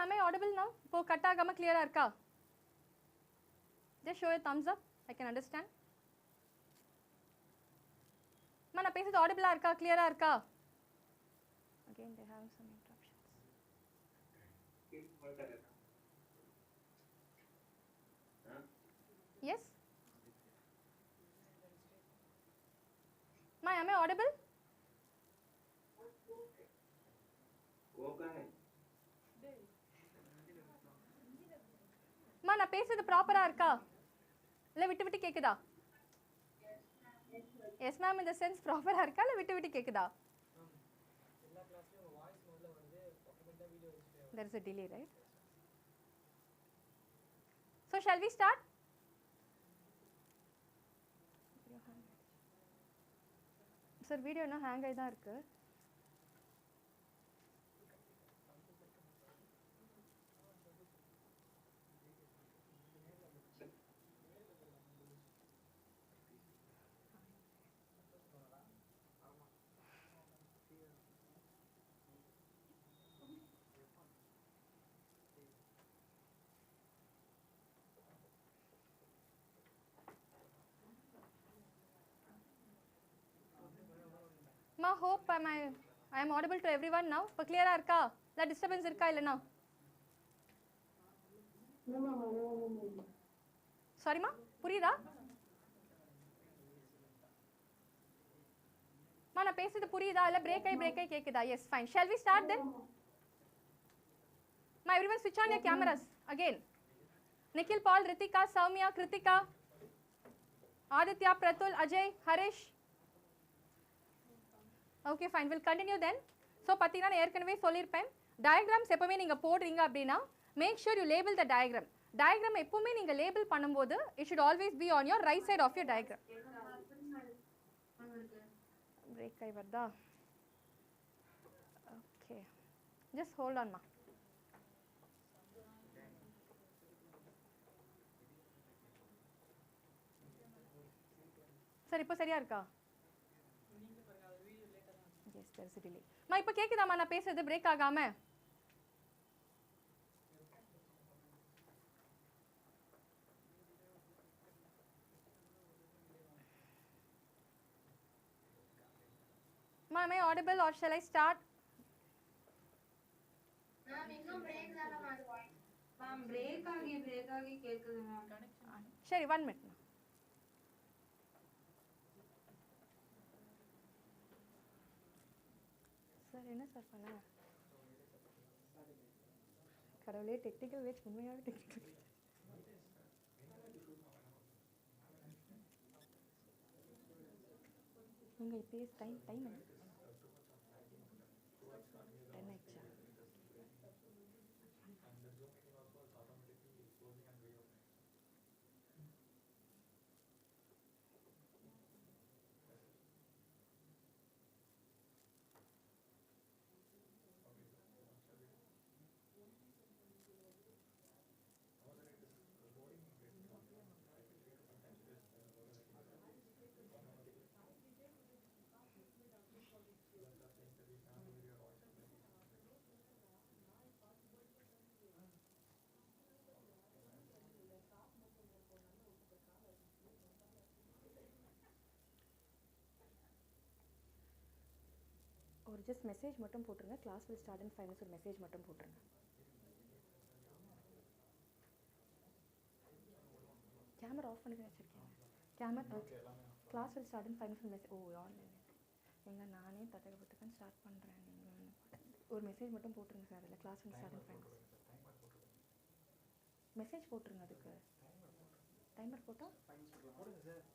am I audible now? இப்போ cut ஆகாம clear-ஆ இருக்கா? Just show a thumbs up. I can understand. நான் பேசுறது audible-ஆ இருக்கா? clear-ஆ இருக்கா? Again they have some interruptions. Yes? Am I audible? நான் பேசுறது ப்ராப்பரா இருக்கா? இல்ல விட்டு விட்டு கேக்குதா? எஸ் மேம் இந்த சென்ஸ் ப்ராப்பரா இருக்கா இல்ல விட்டு விட்டு கேக்குதா? எல்லா கிளாஸ்லயும் வாய்ஸ் மோட்ல வந்து ஆட்டோமேட்டிக்கா video display there is a delay, right? So shall we start? Sir video என்ன ஹேங் ஆயி தான் இருக்கு. Hope I am audible to everyone now. இப்போ clear-ஆ இருக்கா? இல்ல disturbance இருக்கா இல்லனா? Sorry ma, புரியுதா? நான் பேசுறது புரியுதா இல்ல பிரேக் ஆயி கேக்குதா? Yes, fine. Shall we start then? Everyone switch on your cameras again. Nikhil, Paul, Ritika, Soumya, Kritika, Aditya, Pratul, Ajay, Harish. Okay, fine. We'll continue then. So, pathina na ஏற்கனவே சொல்லிருப்பேன். Diagrams எப்பவுமே நீங்க போடுறீங்க அப்படினா make sure you label the diagram. Diagram எப்பவுமே நீங்க label பண்ணும்போது it should always be on your right side of your diagram. Break ஆயி வருதா? Okay. Just hold on ma. சரி இப்போ சரியா இருக்கா? Yes, there is a delay. இப்போ கேக்குதாமா நான் பேசுறது பிரேக் ஆகாம? Am I audible or shall I start? Ma'am, இன்னும் break தான ma'am voice. Ma'am, break ஆகி கேக்குது ma'am. சரி 1 minute. சார் என்ன சார் பண்ண? கடவுளே டெக்னிக்கல் வேட்ச் உண்மையாவே டெக்னிக்கல். உங்க இப்போ டைம் என்ன? 10 ஆயிடுச்சா? ஒரு ஜஸ்ட் மெசேஜ் மட்டும் போட்டுருங்க. Class will start in 5 minutes ஒரு மெசேஜ் மட்டும் போட்டுருங்க. கேமரா ஆஃப் பண்ணி வச்சிருக்கீங்க. Camera class will start in 5 minutes message. ஓ ஆன்லைன் எங்க நானே தட்டகப்பட்டுக்கன் ஸ்டார்ட் பண்றேன். நீங்க ஒரு மெசேஜ் மட்டும் போட்டுருங்க சார். இல்ல class will start in 5 minutes. Message போட்டுருங்க. அதுக்கு டைமர் போட்டா போடுங்க சார்.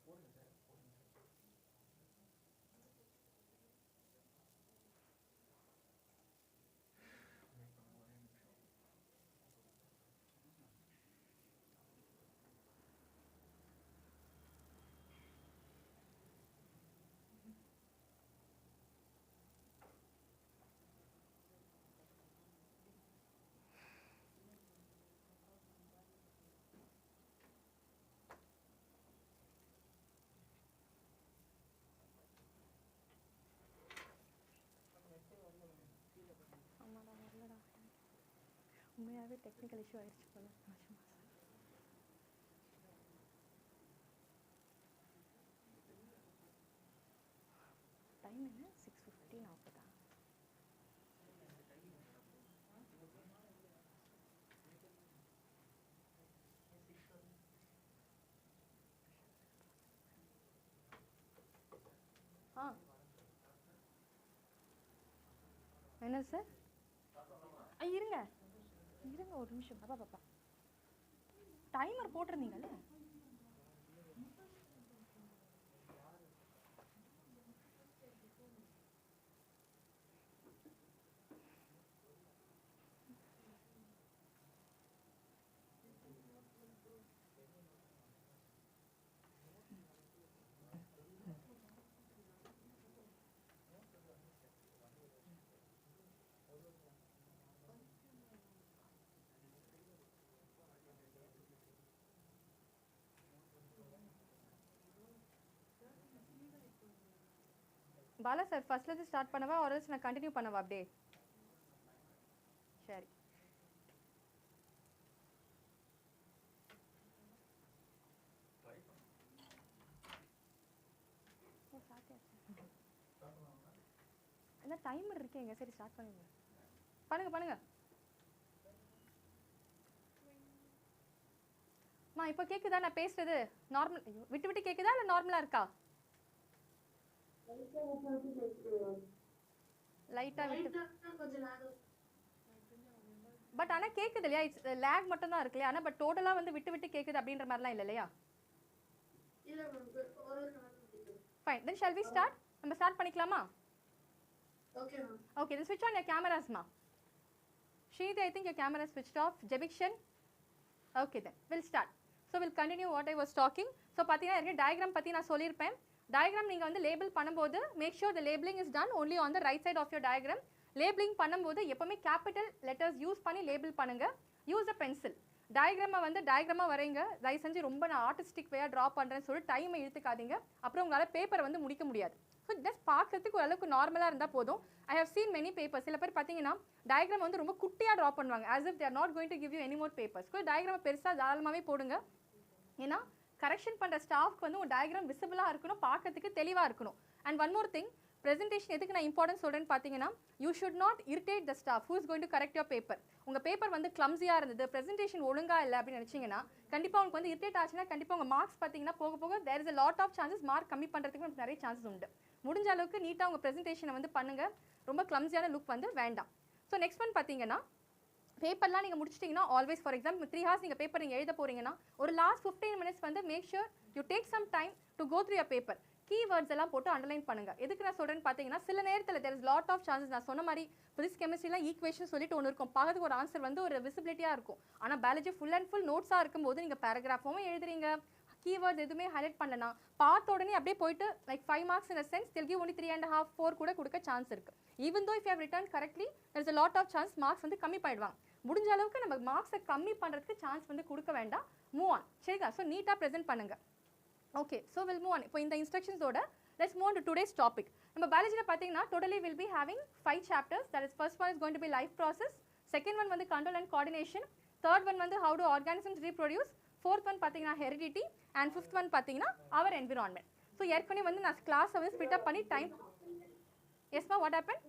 உண்மையாகவே டெக்னிக்கல் இஷ்யூ ஆயிடுச்சு போல. டைம் என்ன 6:15 ஆகுதா? என்ன சார்? இருங்க இருங்க ஒரு நிமிஷம். பாப்பா டைமர் போட்டிருந்தீங்கல்ல? பாலா சார் ஃபர்ஸ்ட்லேருந்து ஸ்டார்ட் பண்ணவா ஆர்எல்ஸ் நான் கண்டினியூ பண்ணவா அப்படியே? சரி. என்ன டைமர் இருக்கேங்க. சரி ஸ்டார்ட் பண்ணுங்க. பண்ணுங்க. மா இப்போ கேக்குதா நான் பேசுறது? நார்மல் விட்டு விட்டு கேக்குதா இல்லை நார்மலாக இருக்கா? லைட்டா விட்டு. பட் ஆனால் கேட்குது இல்லையா? இட்ஸ் லேக் மட்டும் தான் இருக்கு இல்லையா? ஆனால் பட் டோட்டலாக வந்து விட்டு விட்டு கேட்குது அப்படின்ற மாதிரிலாம் இல்லை இல்லையா? Fine. Then shall we start? நம்ம ஸ்டார்ட் பண்ணிக்கலாமா? Okay, then switch on your cameras, ma. Shriti, I think your camera is switched off. Javikshan? Okay, then we'll start. So we'll continue what I was talking. So பார்த்தீங்கன்னா இருக்க diagram பற்றி நான் சொல்லியிருப்பேன். Diagram நீங்கள் வந்து label பண்ணும்போது make sure the labeling is done only on the right side of your diagram. Labelling பண்ணும்போது எப்பவுமே கேபிட்டல் லெட்டர்ஸ் யூஸ் பண்ணி லேபிள் பண்ணுங்க. Use a pencil. டயக்ராமை வந்து டயக்ராமாக வரைங்க. தயவு செஞ்சு ரொம்ப நான் ஆர்டிஸ்டிக் வேயாக ட்ரா பண்ணுறேன்னு சொல்லி டைமை இழுத்துக்காதீங்க. அப்புறம் உங்களால் பேப்பரை வந்து முடிக்க முடியாது. ஸோ ஜஸ்ட் பார்க்கறதுக்கு ஓரளவுக்கு நார்மலாக இருந்தால் போதும். I have seen many papers. சில பேர் பார்த்தீங்கன்னா டயக்ராம் வந்து ரொம்ப குட்டியாக ட்ரா பண்ணுவாங்க. As if they're not going to give you any more papers. டயக்ராமை பெருசாக தாராளமாகவே போடுங்க. ஏன்னா கரெக்ஷன் பண்ணுற ஸ்டாஃப்க்கு வந்து உங்கள் டயக்ராம் விசிபிளாக இருக்கணும், பார்க்கறதுக்கு தெளிவாக இருக்கணும். And one more thing, presentation எதுக்கு நான் இம்பார்ட்டன்ஸ் சொல்கிறேன்னு பார்த்தீங்கன்னா, you should not irritate the staff who is going to correct your paper. உங்கள் பேப்பர் வந்து கிளம்ஸியாக இருந்தது, ப்ரெசென்டேஷன் ஒழுங்காக இல்லை அப்படின்னு நினச்சிங்கன்னா கண்டிப்பாக உங்களுக்கு வந்து இரிட்டேட் ஆச்சுன்னா கண்டிப்பாக உங்கள் மார்க்ஸ் பார்த்தீங்கன்னா போக போக there is a lot of chances mark கம்மி பண்ணுறதுக்கு நமக்கு நிறைய சான்சஸ் உண்டு. முடிஞ்ச அளவுக்கு நீட்டாக உங்கள் ப்ரெசென்டேஷனை வந்து பண்ணுங்கள். ரொம்ப கிளம்ஸியான லுக் வந்து வேண்டாம். ஸோ நெக்ஸ்ட் ஒன் பார்த்தீங்கன்னா, பேப்பர்லாம் நீங்கள் முடிச்சிட்டிங்கன்னா ஆல்வேஸ் ஃபார் எக்ஸாம்பிள் 3 hours நீங்கள் பேப்பர் நீங்கள் எழுத போகிறீங்கன்னா ஒரு லாஸ்ட் 15 minutes வந்து make sure you take some time to go through your paper. Keywords எல்லாம் போட்டு அண்டர்லைன் பண்ணுங்க. எதுக்கு நான் சொல்கிறேன்னு பார்த்தீங்கன்னா, சில நேரத்தில் there is lot of chances. நான் சொன்ன மாதிரி ஃபிசிக்ஸ் கெமிஸ்ட்ரிலாம் ஈக்குவேஷன் சொல்லிட்டு ஒன்று இருக்கும், பார்க்கறதுக்கு ஒரு ஆன்சர் வந்து ஒரு விசிபிலிட்டியாக இருக்கும். ஆனால் பயாலஜி ஃபுல் அண்ட் ஃபுல் நோட்ஸாக இருக்கும்போது நீங்கள் பேராகிராஃபும் எழுதுறீங்க, கீவேர்ட்ஸ் எதுவுமே ஹைலைட் பண்ணலாம், பார்த்த உடனே அப்படியே போயிட்டு like 5 marks in a sense they'll give only 3.5 4 கூட கொடுக்க சான்ஸ் இருக்கு. Even though if you have written correctly there is a lot of chance marks வந்து கம்மி பண்ணிடுவாங்க. முடிஞ்ச அளவுக்கு நம்ம மார்க்ஸை கம்மி பண்ணுறதுக்கு சான்ஸ் வந்து கொடுக்க வேண்டாம். Move on. சரிங்களா? ஸோ நீட்டாக ப்ரெசென்ட் பண்ணுங்க. Okay, so will move on. இப்போ இந்த இன்ஸ்ட்ரக்ஷன்ஸோட let's move on to today's topic. நம்ம பயாலஜியில் பார்த்தீங்கன்னா totally will be having 5 chapters. That is first one is going to be life process, second one வந்து control and coordination, third one வந்து how do organisms reproduce, fourth one பார்த்தீங்கன்னா heredity, and fifth one பார்த்தீங்கன்னா our environment. So ஏற்கனவே வந்து நான் கிளாஸை வந்து split up பண்ணி டைம். எஸ்மா, what happen?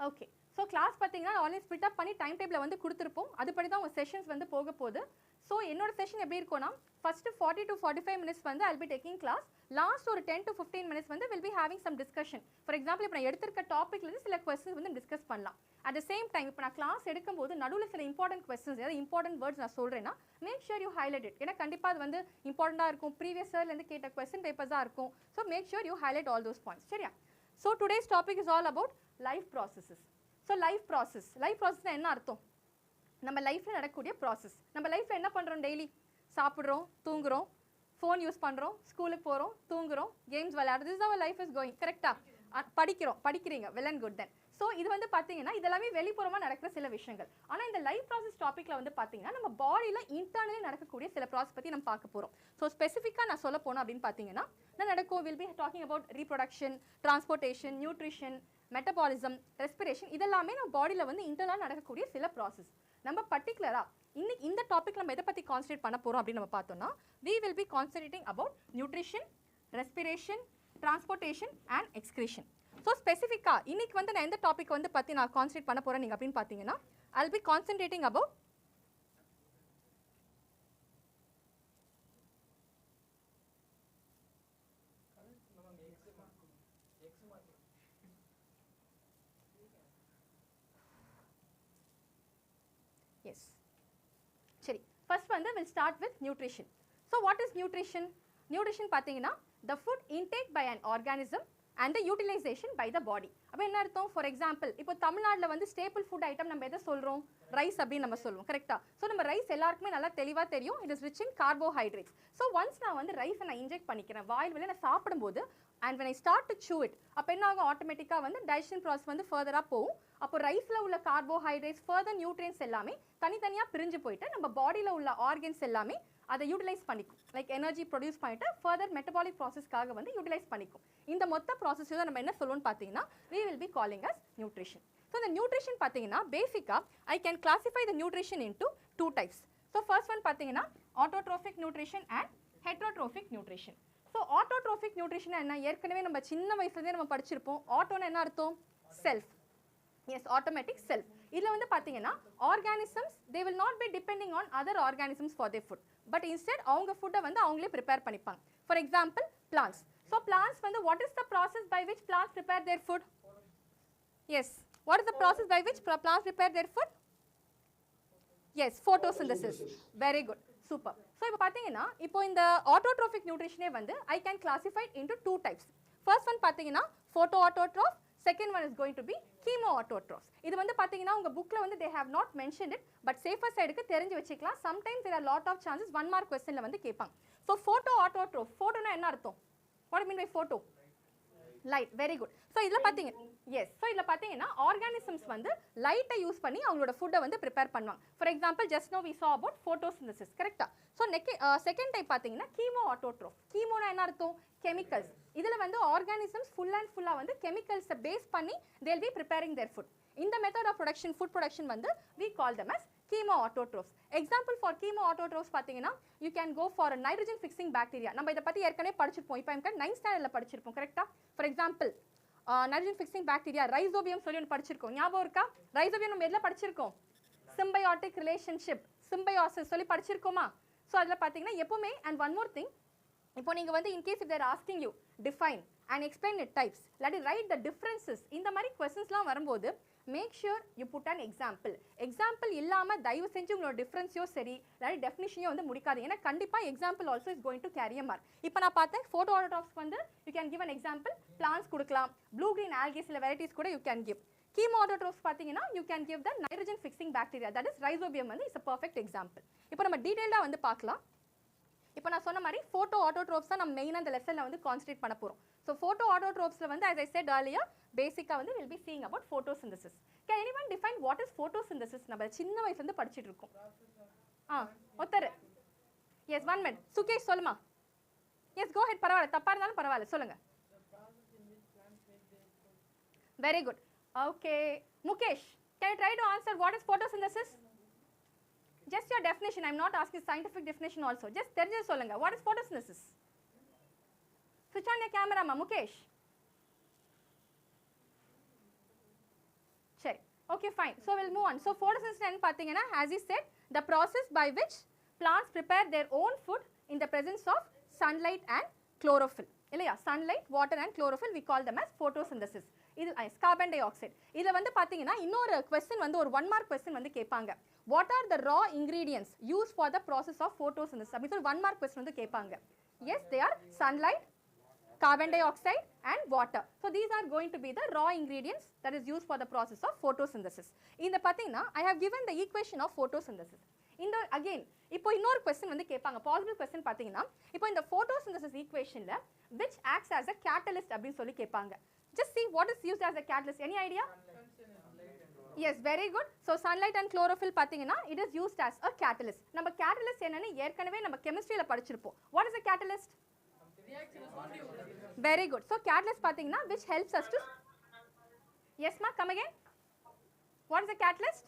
Okay, so class பார்த்தீங்கன்னா ஆல்ரெடி ஸ்பிட் அப் பண்ணி டைம் டேபிளை வந்து கொடுத்துருப்போம். அதுபடி தான் உங்கள் செஷன்ஸ் வந்து போக போகுது. ஸோ என்னோட செஷன் எப்படி இருக்கும்னா, ஃபஸ்ட்டு 40 to 45 minutes வந்து I'll be taking class. Last ஒரு 10 to 15 minutes வந்து will be having some discussion. For example இப்போ நான் எடுத்திருக்க டாப்பிக்லேருந்து சில கொஸ்டின்ஸ் வந்து டிஸ்கஸ் பண்ணலாம். அட் த சேம் டைம் இப்போ நான் கிளாஸ் எடுக்கும்போது நடுவில் சில இம்பார்ட்டன்ட் கொஸ்டின்ஸ், ஏதாவது இம்பார்ட்டன்ட் வேர்ட்ஸ் நான் சொல்கிறேன்னா make sure you highlight it. ஏன்னா கண்டிப்பாக அது வந்து இம்பார்ட்டண்ட்டாக இருக்கும், ப்ரீவியஸ் இயர்லேருந்து கேட்ட கொஸ்டின் பேப்பர்ஸாக இருக்கும். So make sure you highlight all those points. சரியா? So today's topic is all about life processes. So life ப்ராசஸ்னால் என்ன அர்த்தம்? நம்ம லைஃப்பில் நடக்கக்கூடிய ப்ராசஸ். நம்ம லைஃப்பில் என்ன பண்ணுறோம்? டெய்லி சாப்பிட்றோம், தூங்குறோம், ஃபோன் யூஸ் பண்ணுறோம், ஸ்கூலுக்கு போகிறோம், தூங்குறோம், கேம்ஸ் விளையாடுறது. This our life is going. கரெக்டாக? படிக்கிறீங்க, well and good. Then so இது வந்து பார்த்தீங்கன்னா இதெல்லாமே வெளிப்புறமாக நடக்கிற சில விஷயங்கள். ஆனால் இந்த லைஃப் ப்ராசஸ் டாப்பிக்கில் வந்து பார்த்தீங்கன்னா நம்ம பாடியில் இன்டர்னலி நடக்கக்கூடிய சில ப்ராசஸ் பற்றி நம்ம பார்க்க போகிறோம். ஸோ ஸ்பெசிஃபிக்காக நான் சொல்ல போனோம் அப்படின்னு பார்த்தீங்கன்னா என்ன நடக்கும்? Will be talking about reproduction, transportation, nutrition, metabolism, respiration, இதெல்லாமே நம்ம பாடியில் வந்து இன்டர்னலாக நடக்கக்கூடிய சில ப்ராசஸ். நம்ம பர்டிகுலராக இன்னைக்கு இந்த டாபிக் நம்ம எதை பற்றி கான்சன்ட்ரேட் பண்ண போகிறோம் அப்படின்னு நம்ம பார்த்தோம்னா, we will be concentrating about nutrition, respiration, transportation and excretion. So ஸ்பெசிஃபிக்காக இன்னைக்கு வந்து நான் எந்த டாபிக் வந்து பற்றி நான் கான்சன்ட்ரேட் பண்ண போகிறேன் நீங்கள் அப்படின்னு பார்த்தீங்கன்னா, I'll be concentrating about yes. சரி, ஃபர்ஸ்ட் வந்து we'll start with nutrition. So what is nutrition? Nutrition பார்த்தீங்கன்னா the food intake by an organism and the utilization by the body. அப்போ என்ன அர்த்தம்? ஃபார் எக்ஸாம்பிள் இப்போ தமிழ்நாட்டில் வந்து ஸ்டேபிள் ஃபுட் ஐட்டம் நம்ம எதை சொல்கிறோம்? ரைஸ் அப்படின்னு நம்ம சொல்லுவோம், கரெக்டாக? ஸோ நம்ம ரைஸ் எல்லாருக்குமே நல்லா தெளிவாக தெரியும், it is rich in carbohydrates. So once நான் வந்து ரைஸை நான் இன்ஜெக்ட் பண்ணிக்கிறேன் வாயில் வழியாக நான் சாப்பிடும்போது, and when I start to chew it, அப்போ என்ன ஆகும்? ஆட்டோமேட்டிக்காக வந்து டைஜஷன் ப்ராசஸ் வந்து ஃபர்தராக போகும். அப்போ ரைஸில் உள்ள கார்போஹைட்ரேட்ஸ் ஃபர்தர் நியூட்ரியன்ஸ் எல்லாமே தனித்தனியாக பிரிஞ்சு போயிட்டு நம்ம பாடியில் உள்ள ஆர்கன்ஸ் எல்லாமே அதை யூட்டிலைஸ் பண்ணிக்கும், லைக் எனர்ஜி ப்ரொடியூஸ் பண்ணிட்டு ஃபர்தர் மெட்டபாலிக் ப்ராசஸ்க்காக வந்து யூட்டிலைஸ் பண்ணிக்கும். இந்த மொத்த ப்ராசஸ் தான் நம்ம என்ன சொல்லுவோம்னு பார்த்தீங்கன்னா, we will be calling as nutrition. So இந்த நியூட்ரிஷன் பார்த்தீங்கன்னா பேசிக்காக I can classify the nutrition into 2 types. So first one பார்த்தீங்கன்னா autotrophic nutrition and heterotrophic nutrition. So autotrophic nutrition என்ன? ஏற்கனவே நம்ம சின்ன வயசுலேருந்தே நம்ம படிச்சிருப்போம். ஆட்டோன்னு என்ன அர்த்தம்? செல்ஃப். Yes, automatic self. இதில் வந்து பார்த்தீங்கன்னா organisms they will not be depending on other organisms for their food, but instead அவங்க ஃபுட்டை வந்து அவங்களே ப்ரிப்பேர் பண்ணிப்பாங்க. For example plants. So plants வந்து what is the process by which plants prepare their food? Yes, what is the process by which plants prepare their food? Yes, photosynthesis. Very good, super. So இப்போ பார்த்தீங்கன்னா இப்போ இந்த ஆட்டோட்ரோஃபிக் நியூட்ரிஷனே வந்து I can classified into 2 types. First one பார்த்தீங்கன்னா photo autotroph, second one is going to be chemo autotrophs. இது வந்து பார்த்தீங்கன்னா உங்கள் புக்கில் வந்து they have not mentioned it, but safer சைடுக்கு தெரிஞ்சு வச்சுக்கலாம். Sometimes there are lot of chances 1 mark கொஸ்டினில் வந்து கேட்பாங்க. ஸோ ஃபோட்டோ ஆட்டோட்ரோஃப், ஃபோட்டோனா என்ன அர்த்தம்? What mean by photo? Light. Very good. So இதில் பார்த்தீங்க, எஸ், ஸோ இதில் பார்த்தீங்கன்னா ஆர்கானிசம்ஸ் வந்து லைட்டை யூஸ் பண்ணி அவங்களோட ஃபுட்டை வந்து ப்ரிப்பேர் பண்ணுவாங்க. For example just now we saw about photosynthesis, கரெக்டாக? ஸோ செகண்ட் டைப் பார்த்தீங்கன்னா கீமோ ஆட்டோட்ரோஃப். கீமோனா என்ன அர்த்தம்? கெமிக்கல்ஸ். இதில் வந்து ஆர்கானிசம்ஸ் ஃபுல் அண்ட் ஃபுல்லாக வந்து கெமிக்கல்ஸை பேஸ் பண்ணி they'll be preparing their food. இந்த method of production, food production வந்து we call them as chemo autotrophs. Example for chemo autotrophs பார்த்தீங்கன்னா you can go for a nitrogen fixing bacteria. நம்ம இதை பற்றி ஏற்கனவே படிச்சிருப்போம். இப்போ எனக்கு 9th standardல படிச்சிருப்போம், கரெக்டாக? For example nitrogen fixing bacteria, rhizobium சொல்லி ஒன்று படிச்சிருக்கோம், ஞாபகம் இருக்கா? ரைசோபியம் நம்ம எதில் படிச்சிருக்கோம்? சிம்பயோட்டிக் ரிலேஷன்ஷிப், சிம்பயோசிஸ் சொல்லி படிச்சிருக்கோமா? ஸோ அதில் பார்த்தீங்கன்னா எப்பவுமே, அண்ட் ஒன் மோர் திங், இப்போ நீங்கள் வந்து in case if they're asking you define and explain it types, இல்லாட்டி ரைட் த டிஃப்ரென்சஸ், இந்த மாதிரி கொஸ்டின்ஸ்லாம் வரும்போது make sure you put an example. Example இல்லாமல் தயவு செஞ்சு உங்களோட டிஃப்ரென்ஸையோ சரி இல்லாட்டி டெஃபினிஷனையோ வந்து முடிக்காது. ஏன்னா கண்டிப்பாக example also is going to carry a mark. இப்போ நான் பார்த்தேன் ஃபோட்டோ ஆட்டோட்ரோஃப்ஸ் வந்து you can give an example, plants கொடுக்கலாம், ப்ளூ கிரீன் ஆல்கேஸ் இல்லை வெரைட்டிஸ் கூட you can give. Chemoautotrophs பார்த்தீங்கன்னா you can give the nitrogen fixing bacteria, that is rhizobium வந்து is a perfect example. இப்போ நம்ம டீடைல்டாக வந்து பார்க்கலாம். இப்போ நான் சொன்ன மாதிரி ஃபோட்டோ ஆட்டோட்ரோப்ஸ் தான் நம்ம மெயினாக இந்த லெசனில் வந்து கான்சன்ட்ரேட் பண்ண போகிறோம். ஸோ ஃபோட்டோ ஆட்டோட்ரோப்ஸில் வந்து as I said earlier, பேசிக்காக வந்து will be seeing about photosynthesis. Can anyone define what is photosynthesis? நம்ம சின்ன வயசுலேருந்து படிச்சுட்டு இருக்கோம். ஒருத்தர், எஸ், 1 minute. சுகேஷ் சொல்லுமா? எஸ், கோ ஹெட். பரவாயில்ல, தப்பாக இருந்தாலும் பரவாயில்ல, சொல்லுங்கள். Very good. Okay, Mukesh, can you try to answer what is photosynthesis? Just your definition. I am not asking scientific definition also. Just தெரிஞ்சது சொல்லுங்க. What is photosynthesis? Switch on your camera, ma. Mukesh. சரி, okay, fine. So we'll move on. So photosynthesis என்ன பார்த்தீங்கன்னா, as he said, the process by which plants prepare their own food in the presence of sunlight and chlorophyll. இல்லையா? sunlight, water and chlorophyll, we call them as photosynthesis. இது carbon di oxide. இதில் வந்து பார்த்தீங்கன்னா இன்னொரு question வந்து ஒரு 1 mark question வந்து கேட்பாங்க. What are the raw ingredients use for the process of photosynthesis அப்படின்னு சொல்லி 1 mark கொஸ்டின் வந்து கேட்பாங்க. Yes, they are sunlight, carbon dioxide and water. So these are going to be the raw ingredients that is used for the process of photosynthesis. இந்த பார்த்தீங்கன்னா I have given the equation of photosynthesis. இந்த again இப்போ இன்னொரு question வந்து கேட்பாங்க. Possible question பார்த்தீங்கன்னா இப்போ இந்த photosynthesis equationல which acts as a catalyst அப்படின்னு சொல்லி கேட்பாங்க. Just see what is used as a catalyst. Any idea? Yes, very good. So sunlight and chlorophyll பார்த்தீங்கன்னா it is used as a catalyst. நம்ம catalyst என்னன்னு ஏற்கனவே நம்ம கெமிஸ்ட்ரியில படிச்சிருப்போம். What is a catalyst? Very good. So catalyst பார்த்தீங்கன்னா which helps us to Yes ma, come again. What is the catalyst?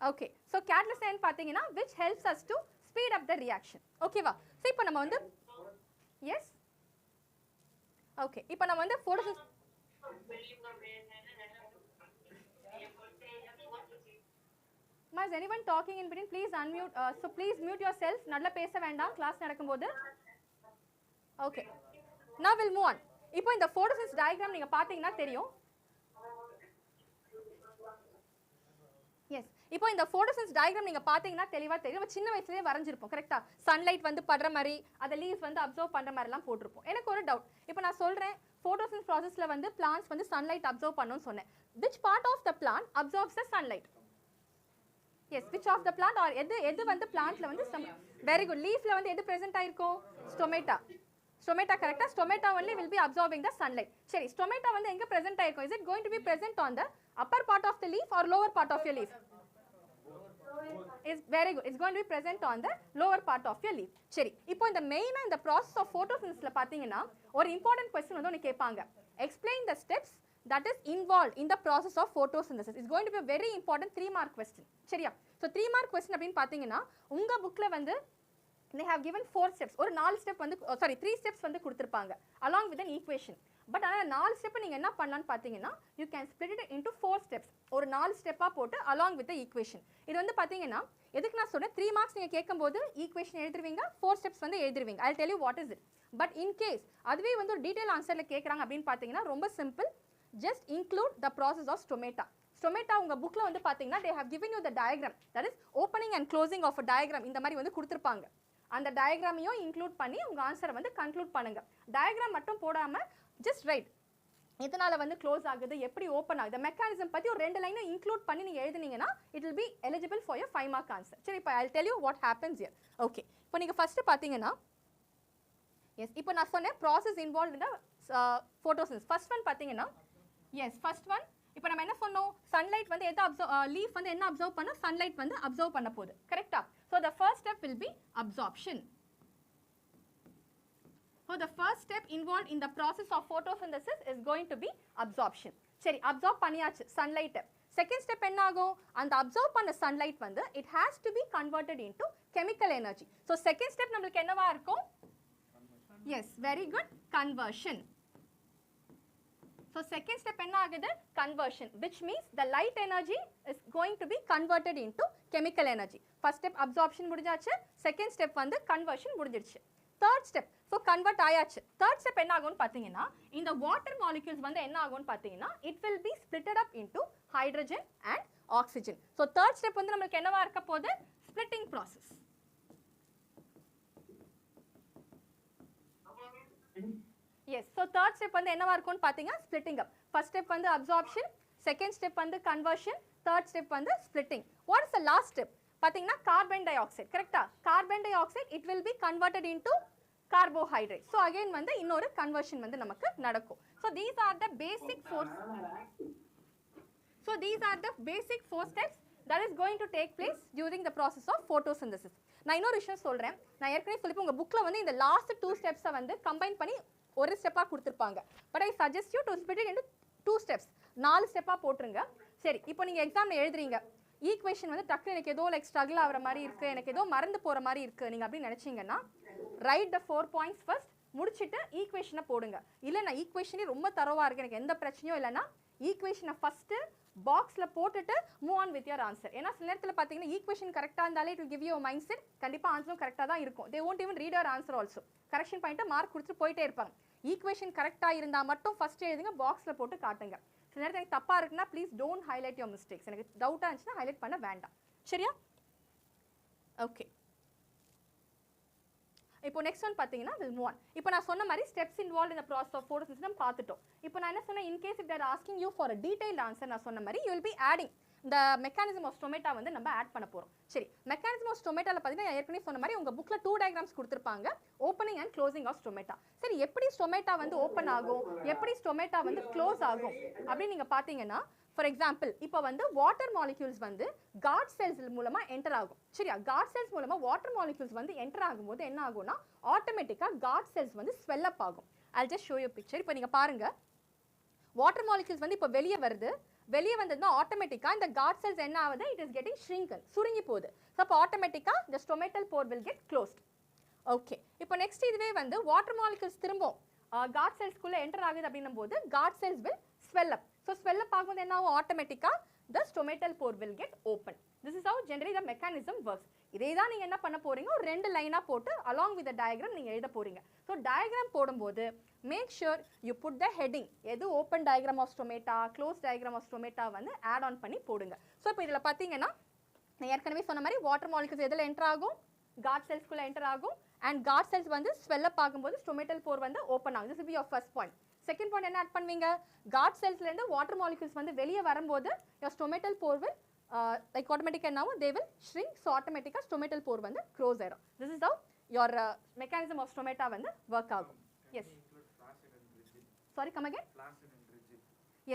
Okay, so catalyst என்ன பாத்தீங்கன்னா which helps us to speed up the reaction. Okay வா? So இப்போ நம்ம வந்து yes. Okay, இப்போ நம்ம வந்து photosynthesis Ma, is anyone talking in between? Please unmute. So please mute yourself. நல்லா பேச வேண்டாம் கிளாஸ் நடக்கும்போது. Okay. Now we'll move on. இப்போ இந்த photosynthesis diagram நீங்க பாத்தீங்கன்னா தெரியும். Yes. இப்போ இந்த photosynthesis diagram நீங்க பாத்தீங்கன்னா தெளிவா தெரியும். நம்ம சின்ன வயசுலயே வரைஞ்சிருப்போம் கரெக்ட்டா? sunlight வந்து படுற மாதிரி அத leaves வந்து அப்சர்வ் பண்ற மாதிரி எல்லாம் போட்டுருப்போம். எனக்கு ஒரு டவுட். இப்போ நான் சொல்றேன் photosynthesis processல வந்து plants வந்து sunlight அப்சர்வ் பண்ணும்னு சொன்னேன். Which part of the plant absorbs the sunlight? Yes, which of the plant or எது வந்து plantல வந்து very good. leafல வந்து எது present ஆயிருக்கும்? Stomata. Stomata correct? Stomata only will be absorbing the sunlight. சரி, stomata வந்து எங்க present ஆயிருக்கும்? Is it going to be present on the upper part of the leaf or lower part of your leaf? Is very good. It's going to be present on the lower part of your leaf. சரி, இப்போ இந்த மெயினா இந்த process of photosynthesis பாத்தீங்கன்னா ஒரு important question வந்து ஒன்னு கேட்பாங்க. Explain the steps that is involved in the process of photosynthesis. It's going to be a very important 3-mark question. சரியா? So 3-mark question அப்படினு பாத்தீங்கன்னா உங்க bookல வந்து they have given 4 steps. ஒரு 4 step வந்து sorry 3 steps வந்து கொடுத்திருப்பாங்க along with an equation. But ஆனா 4 step நீங்க என்ன பண்ணலாம்னு பாத்தீங்கன்னா you can split it into 4 steps. ஒரு 4 ஸ்டெப்பா போட்டு along with the equation. இது வந்து பாத்தீங்கன்னா எதுக்கு நான் சொன்னேன் 3 marks நீங்க கேட்கும்போது equation எழுதிருவீங்க 4 steps வந்து எழுதிருவீங்க. I'll tell you what is it. But in case அதுவே வந்து ஒரு detail answerல கேக்குறாங்க அப்படினு பாத்தீங்கன்னா ரொம்ப simple. Just include the process of stomata. Stomata உங்க bookல வந்து பாத்தீங்கன்னா they have given you the diagram, that is opening and closing of a diagram. இந்த மாதிரி வந்து கொடுத்திருப்பாங்க. அந்த டயகிராமையும் இன்க்ளூட் பண்ணி உங்க ஆன்சரை வந்து கன்க்ளூட் பண்ணுங்க. டயகிராம் மட்டும் போடாம just write எதனால வந்து க்ளோஸ் ஆகுது, எப்படி ஓபன் ஆகுது, மெக்கானிசம் பத்தி ஒரு 2 லைனை இன்க்ளூட் பண்ணி நீங்க எழுதுனீங்கன்னா it will be eligible for your 5 mark answer. சரி, இப்போ I'll tell you what happens here. Okay, இப்போ நீங்க ஃபர்ஸ்ட் பாத்தீங்கன்னா yes, இப்போ நான் சொன்னேன் process involved in the photosynthesis. first one பாத்தீங்கன்னா yes, first one இப்போ நம்ம என்ன சொன்னோம் sunlight வந்து எதை leaf வந்து என்ன அப்சர்வ் பண்ணா sunlight வந்து அப்சர்வ் பண்ண போகுது கரெக்ட்டா? So the first step will be absorption. So the first step involved in the process of photosynthesis is going to be absorption. சரி, absorb பண்ணியாச்சு sunlight. Second step என்ன ஆகும்? அந்த absorb பண்ண sunlight வந்து it has to be converted into chemical energy. So second step நமக்கு என்னவா இருக்கும்? Yes, very good, conversion. So second step என்ன ஆகுது? Conversion, which means the light energy is going to be converted into chemical energy. First step absorption முடிஞ்சாச்சு, second step வந்து conversion முடிஞ்சிருச்சு. Third step, so convert ஆயாச்சு. Third step என்ன ஆகும்னு பாத்தீங்கன்னா இந்த water molecules வந்து என்ன ஆகும்னு பாத்தீங்கன்னா it will be splitted up into hydrogen and oxygen. So third step வந்து நமக்கு என்னவா இருக்க போகுது? Splitting process. Yes, so third step வந்து என்னவா இருக்கும்னு பாத்தீங்கன்னா splitting up. First step வந்து absorption, second step வந்து conversion, third step வந்து splitting. What is the last step? பாத்தீங்கன்னா carbon dioxide, கரெக்ட்டா? Carbon dioxide it will be converted into carbohydrate. So again வந்து இன்னொரு conversion வந்து நமக்கு நடக்கும். So these are the basic four steps that is going to take place during the process of photosynthesis. நான் இன்னொரு விஷயம் சொல்றேன். நான் ஏற்கனவே சொல்லிப்பேன் உங்க bookல வந்து இந்த last 2 steps வந்து combine பண்ணி ஒரு ஸ்டெப்பா கொடுத்திருப்பாங்க. But I suggest you to split it into 2 steps. 4 ஸ்டெப்பா போட்டுருங்க. சரி, இப்போ நீங்க எக்ஸாம்ல எழுதுறீங்க. ஈக்குவேஷன் வந்து டக்கு எனக்கு ஏதோ லைக் ஸ்ட்ரகிள் ஆகுற மாதிரி இருக்கு, எனக்கு ஏதோ மறந்து போற மாதிரி இருக்கு நீங்க அப்படி நினைச்சீங்கன்னா write the 4 points first, முடிச்சிட்டு ஈக்குவேஷனை போடுங்க. இல்ல நான் ஈக்குவேஷனே ரொம்ப தரோவா இருக்கு, எனக்கு எந்த பிரச்சனையும் இல்லைன்னா ஈக்குவேஷனை ஃபர்ஸ்ட் பாக்ஸ்ல போட்டுட்டு move on with your answer. ஏன்னா சில நேரத்துல பாத்தீங்கன்னா ஈக்குவேஷன் கரெக்டா இருந்தாலே it will give you a mindset, கண்டிப்பா ஆன்சரும் கரெக்டா தான் இருக்கும். they won't even read your answer also. Correction point mark கொடுத்துட்டு போயிட்டே இருப்பாங்க. ஈக்குவேஷன் கரெக்டா இருந்தா மட்டும் ஃபர்ஸ்ட் எழுதுங்க, பாக்ஸ்ல போட்டு காட்டுங்க. சில நேரத்துல எனக்கு தப்பா இருக்குன்னா please don't highlight your mistakes. எனக்கு டவுட்டா இருந்துச்சுன்னா ஹைலைட் பண்ண வேண்டாம். சரியா? ஓகே, இப்போ நெக்ஸ்ட் ஒன் பாத்தீங்கன்னா will move on. இப்போ நான் சொன்ன மாதிரி steps involved in the process of photosynthesis நம்ம பார்த்துட்டோம். இப்போ நான் என்ன சொன்னேன், in case if they are asking you for a detailed answer நான் சொன்ன மாதிரி you will be adding the mechanism of stomata வந்து நம்ம ஆட் பண்ண போறோம். சரி, mechanism of stomataல பாத்தீங்கன்னா ஏற்கனவே சொன்ன மாதிரி உங்க bookல 2 diagrams கொடுத்திருப்பாங்க, opening and closing of stomata. சரி, எப்படி stomata வந்து ஓபன் ஆகும், எப்படி stomata வந்து க்ளோஸ் ஆகும் அப்படி நீங்க பாத்தீங்கன்னா for example இப்போ வந்து water molecules வந்து guard cells மூலமா enter ஆகும். சரியா? guard cells மூலமா water molecules வந்து enter ஆகும்போது என்ன ஆகும்னா ஆட்டோமேட்டிக்கா guard cells வந்து swell up ஆகும். I'll just show you a picture. இப்போ நீங்க பாருங்க, வாட்டர் மாலிகூல்ஸ் வந்து இப்போ வெளியே வருது, வெளியே வந்ததுன்னா ஆட்டோமேட்டிக்காக இந்த காட் செல்ஸ் என்ன ஆகுது, இட் இஸ் கெட்டிங் ஷ்ரிங்கன், சுருங்கி போகுது. ஸோ அப்போ ஆட்டோமேட்டிக்காக இந்த stomatal pore will get closed. Okay, இப்போ நெக்ஸ்ட் இதுவே வந்து வாட்டர் மாலிகூல்ஸ் திரும்பவும் காட் செல்ஸ்குள்ளே என்டர் ஆகுது அப்படின்னும் போது guard cells will swell up. So swell up ஆகும்போது என்ன ஆகும், ஆட்டோமேட்டிக்காக the stomatal pore will get open. This is how generally the mechanism works. இதே தான் நீங்கள் என்ன பண்ண போறீங்க, ஒரு 2 லைனாக போட்டு along with the diagram நீங்கள் எழுத போறீங்க. ஸோ diagram போடும்போது make sure you put the heading, எது open diagram of stomata, closed diagram of stomata வந்து add on பண்ணி போடுங்க. ஸோ இப்போ இதில் பார்த்தீங்கன்னா நான் ஏற்கனவே சொன்ன மாதிரி வாட்டர் மாலிகூல்ஸ் எதில் என்டர் ஆகும், காட் செல்ஸ்குள்ளே என்டர் ஆகும், அண்ட் காட் செல்ஸ் வந்து ஸ்வெல் அப் ஆகும்போது ஸ்டொமேட்டல் போர் வந்து ஓப்பன் ஆகும். This will be your first point. Second point என்ன ஆட் பண்ணுவீங்க, காட் செல்ஸ்லேருந்து வாட்டர் மாலிகூல்ஸ் வந்து வெளியே வரும்போது your stomatal pore will like automatically now they will shrink, so automatically stomatal pore வந்து close ஆயிடும். This is how your mechanism of stomata வந்து work ஆகும். Yes, sorry come again.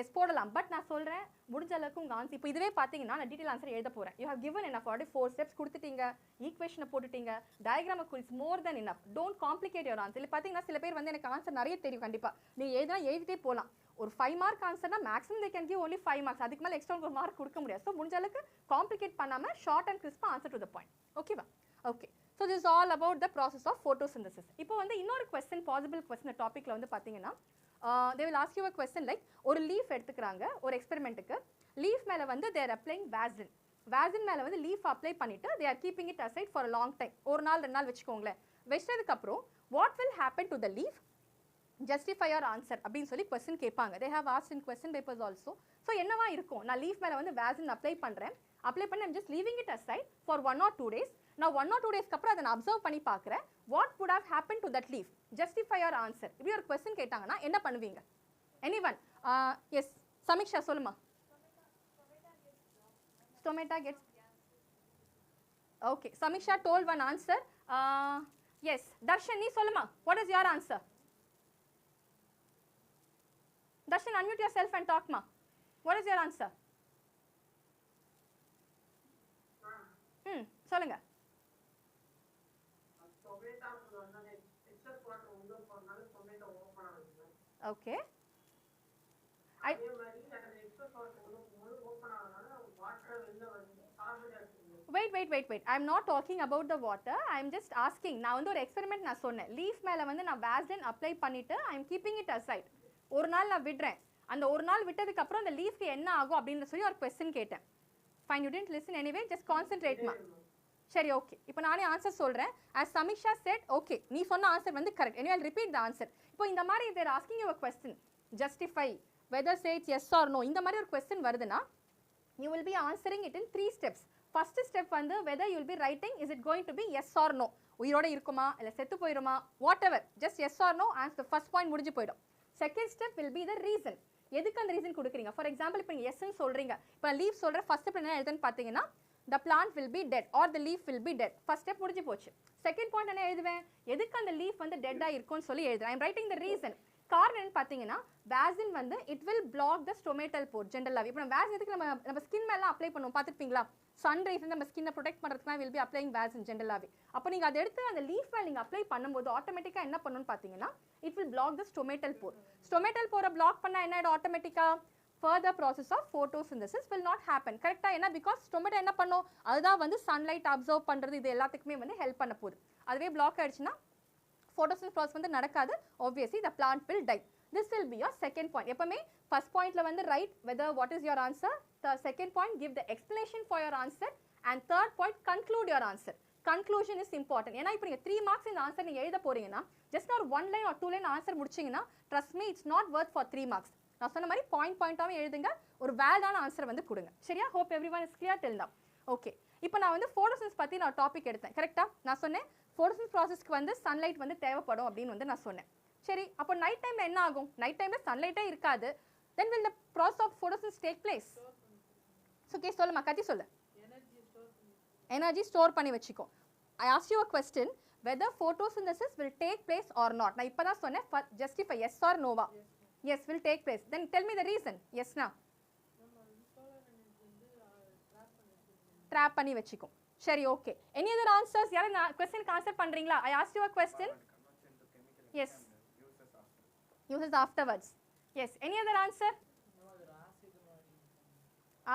Yes போடலாம், but நான் சொல்கிறேன் முடிஞ்ச அளவுக்கு உங்கள் ஆன்சர் இப்போ இதுவே பார்த்தீங்கன்னா நான் டீட்டெயில் ஆன்சர் எழுத போகிறேன். You have given enough already 4 steps கொடுத்துட்டீங்க, ஈக்குவேஷனை போட்டுட்டீங்க, டயக்ராமுக்கு it's more than enough. Don't complicate your answer. இல்லை பார்த்தீங்கன்னா சில பேர் வந்து எனக்கு ஆன்சர் நிறைய தெரியும், கண்டிப்பாக நீங்கள் எழுதிட்டே போகலாம். ஒரு 5 மார்க் ஆன்சர்னா maximum they can give only 5 marks, அதுக்கு மேலே எக்ஸ்ட்ரா ஒரு மார்க் கொடுக்க முடியாது. ஸோ முடிஞ்ச அளவுக்கு காம்ப்ளிகேட் பண்ணாமல் ஷார்ட் அண்ட் கிறிஸ்பாக ஆன்சர் டு த பாயிண்ட். ஓகேவா? Okay, so this all about the process of photosynthesis. இப்போ வந்து இன்னொரு கொஸ்டின், பாசிபிள் கொஸ்டின் டாப்பிக்கில் வந்து பார்த்தீங்கன்னா they will ask you a question like ஒரு லீஃப் எடுத்துக்கிறாங்க ஒரு எக்ஸ்பெரிமெண்ட்டுக்கு, லீஃப் மேலே வந்து they are applying vaseline, vaseline மேலே வந்து லீஃப் அப்ளை பண்ணிவிட்டு they are keeping it aside for a long time, ஒரு நாள் 2 நாள் வச்சுக்கோங்களேன். வச்சதுக்கப்புறம் what will happen to the leaf, justify your answer அப்படின்னு சொல்லி கொஸ்டின் கேட்பாங்க. they have asked in question papers also. So என்னவா இருக்கும், நான் லீஃப் மேலே வந்து vaseline அப்ளை பண்ணுறேன், அப்ளை பண்ணி I'm just leaving it aside for 1 or 2 days. நான் 1 or 2 டேஸ்க்கு அப்புறம் அதை நான் அப்சர்வ் பண்ணி பார்க்குறேன், what would have happened to that leaf, justify your answer. இப்படி ஒரு கொஸ்டின் கேட்டாங்கன்னா என்ன பண்ணுவீங்க? anyone? எஸ் சமீக்ஷா சொல்லுமா. stomata gets, okay Sameeksha told one answer. yes darshan நீ சொல்லுமா, what is your answer? darshan unmute yourself and talk ma, what is your answer? சொல்லுங்க. Okay. Wait. I am not talking about the water. I am just asking. நான் வந்து ஒரு experiment நான் சொன்னேன், leaf மேலே வந்து நான் வேஸ்லின் அப்ளை பண்ணிட்டு I am keeping it aside, ஒரு நாள் நான் விடுறேன், அந்த ஒரு நாள் விட்டதுக்கு அப்புறம் அந்த லீஃப்க்கு என்ன ஆகும் அப்படின்னு சொல்லி ஒரு கொஸ்டின் கேட்டேன். Fine, you didn't listen anyway, just concentrate ma. சரி ஓகே, இப்போ நானே ஆன்சர் சொல்கிறேன். as Samiksha said, okay நீ சொன்ன ஆன்சர் வந்து correct. anyway I'll repeat the answer. இப்போ இந்த மாதிரி if they're asking you a question, justify whether say it's yes or no, இந்த மாதிரி ஒரு கொஸ்டின் வருதுன்னா you will be answering it in 3 steps. first step வந்து whether you will be writing is it going to be yes or no, உயிரோட இருக்குமா இல்லை செத்து போயிடுமா, whatever, just yes or no answer the first point முடிஞ்சு போயிடும். second step will be the reason, எதுக்கு அந்த ரீசன் கொடுக்குறீங்க. ஃபார் எக்ஸாம்பிள் இப்போ நீங்கள் எஸ்ன்னு சொல்கிறீங்க, இப்போ நான் லீஃப் சொல்கிறேன், ஃபர்ஸ்ட் ஸ்டெப் என்ன எழுதுன்னு பார்த்தீங்கன்னா the plant will be dead or the leaf will be dead, first step முடிஞ்சு போச்சு. செகண்ட் பாயிண்ட் என்ன எழுதுவேன், எதுக்கு அந்த லீஃப் வந்து டெட்டாக இருக்கும்னு சொல்லி எழுதுறேன். I'm writing the reason. காரணம் என்னன்னு பார்த்தீங்கன்னா வேசின் வந்து it will block the stomatal pore ஜென்ரலாகவே. இப்போ நம்ம வேசின் எதுக்கு நம்ம ஸ்கின் மேலாம் அப்ளை பண்ணுவோம் பார்த்துருப்பீங்களா, சன்ரைஸ் நம்ம ஸ்கின்னை ப்ரொடெக்ட் பண்ணுறதுக்கு வில் பி அப்ளைங் வேசின் ஜென்ரலாகவே. அப்போ நீங்கள் அதை எடுத்து அந்த லீஃப் மேலே நீங்கள் அப்ளை பண்ணும்போது ஆட்டோமேட்டிக்காக என்ன பண்ணணும்னு பார்த்தீங்கன்னா it will block the stomatal pore. Stomatal போரை பிளாக் பண்ணால் என்ன ஆகிடும், ஆட்டோமேட்டிக்காக further process of photosynthesis will not happen. கரெக்டா, என்ன பிகாஸ் ஸ்டொமேட்டோ என்ன பண்ணும், அதுதான் வந்து சன்லைட் அப்சர்வ் பண்ணுறது, இது எல்லாத்துக்குமே வந்து ஹெல்ப் பண்ண போகுது. அதுவே பிளாக் ஆயிடுச்சுன்னா photosynthesis process வந்து நடக்காது, obviously the plant will die. This will be your second point. எப்பவுமே first pointல வந்து write whether what is your answer, the second point give the explanation for your answer, and third point conclude your answer. Conclusion is important. ஏன்னா இப்போ நீங்கள் 3 marks இந்த answer நீங்கள் எழுத போறீங்கன்னா just ஒரு 1 லைன் or 2 லைன் ஆன்சர் முடிச்சிங்கன்னா trust me it's not worth for 3 marks. நான் சொன்ன மாதிரி பாயிண்டாகவும் எழுதுங்க, ஒரு வேலிடான ஆன்சர் வந்து கொடுங்க. சரியா? Hope every one is clear till now. Okay, இப்போ நான் வந்து ஃபோட்டோசிந்தசிஸ் பற்றி நான் டாபிக் எடுத்தேன். கரெக்டாக நான் சொன்னேன் ஃபோட்டோசிந்தசிஸ் ப்ராசஸ்க்கு வந்து சன்லைட் வந்து தேவைப்படும் அப்படின்னு வந்து நான் சொன்னேன். சரி, அப்போ நைட் டைமில் என்ன ஆகும், நைட் டைமில் சன்லைட்டே இருக்காது, then will the process of photosynthesis take place? Okay சொல்லுமா, கத்தி சொல்லு. எனர்ஜி ஸ்டோர் பண்ணி வச்சுக்கோ. I asked you a question whether photosynthesis will take place or not. நான் இப்போ தான் சொன்னேன் justify yes or no வா. Yes, will take place. Then tell me the reason. Yes na. Trap பண்ணி வச்சுக்கும். சரி ஓகே. Any other answers? யாரும் கொஸ்டினுக்கு ஆன்சர் பண்றீங்களா? I asked you a question. Yes. Uses afterwards. Yes, any other answer?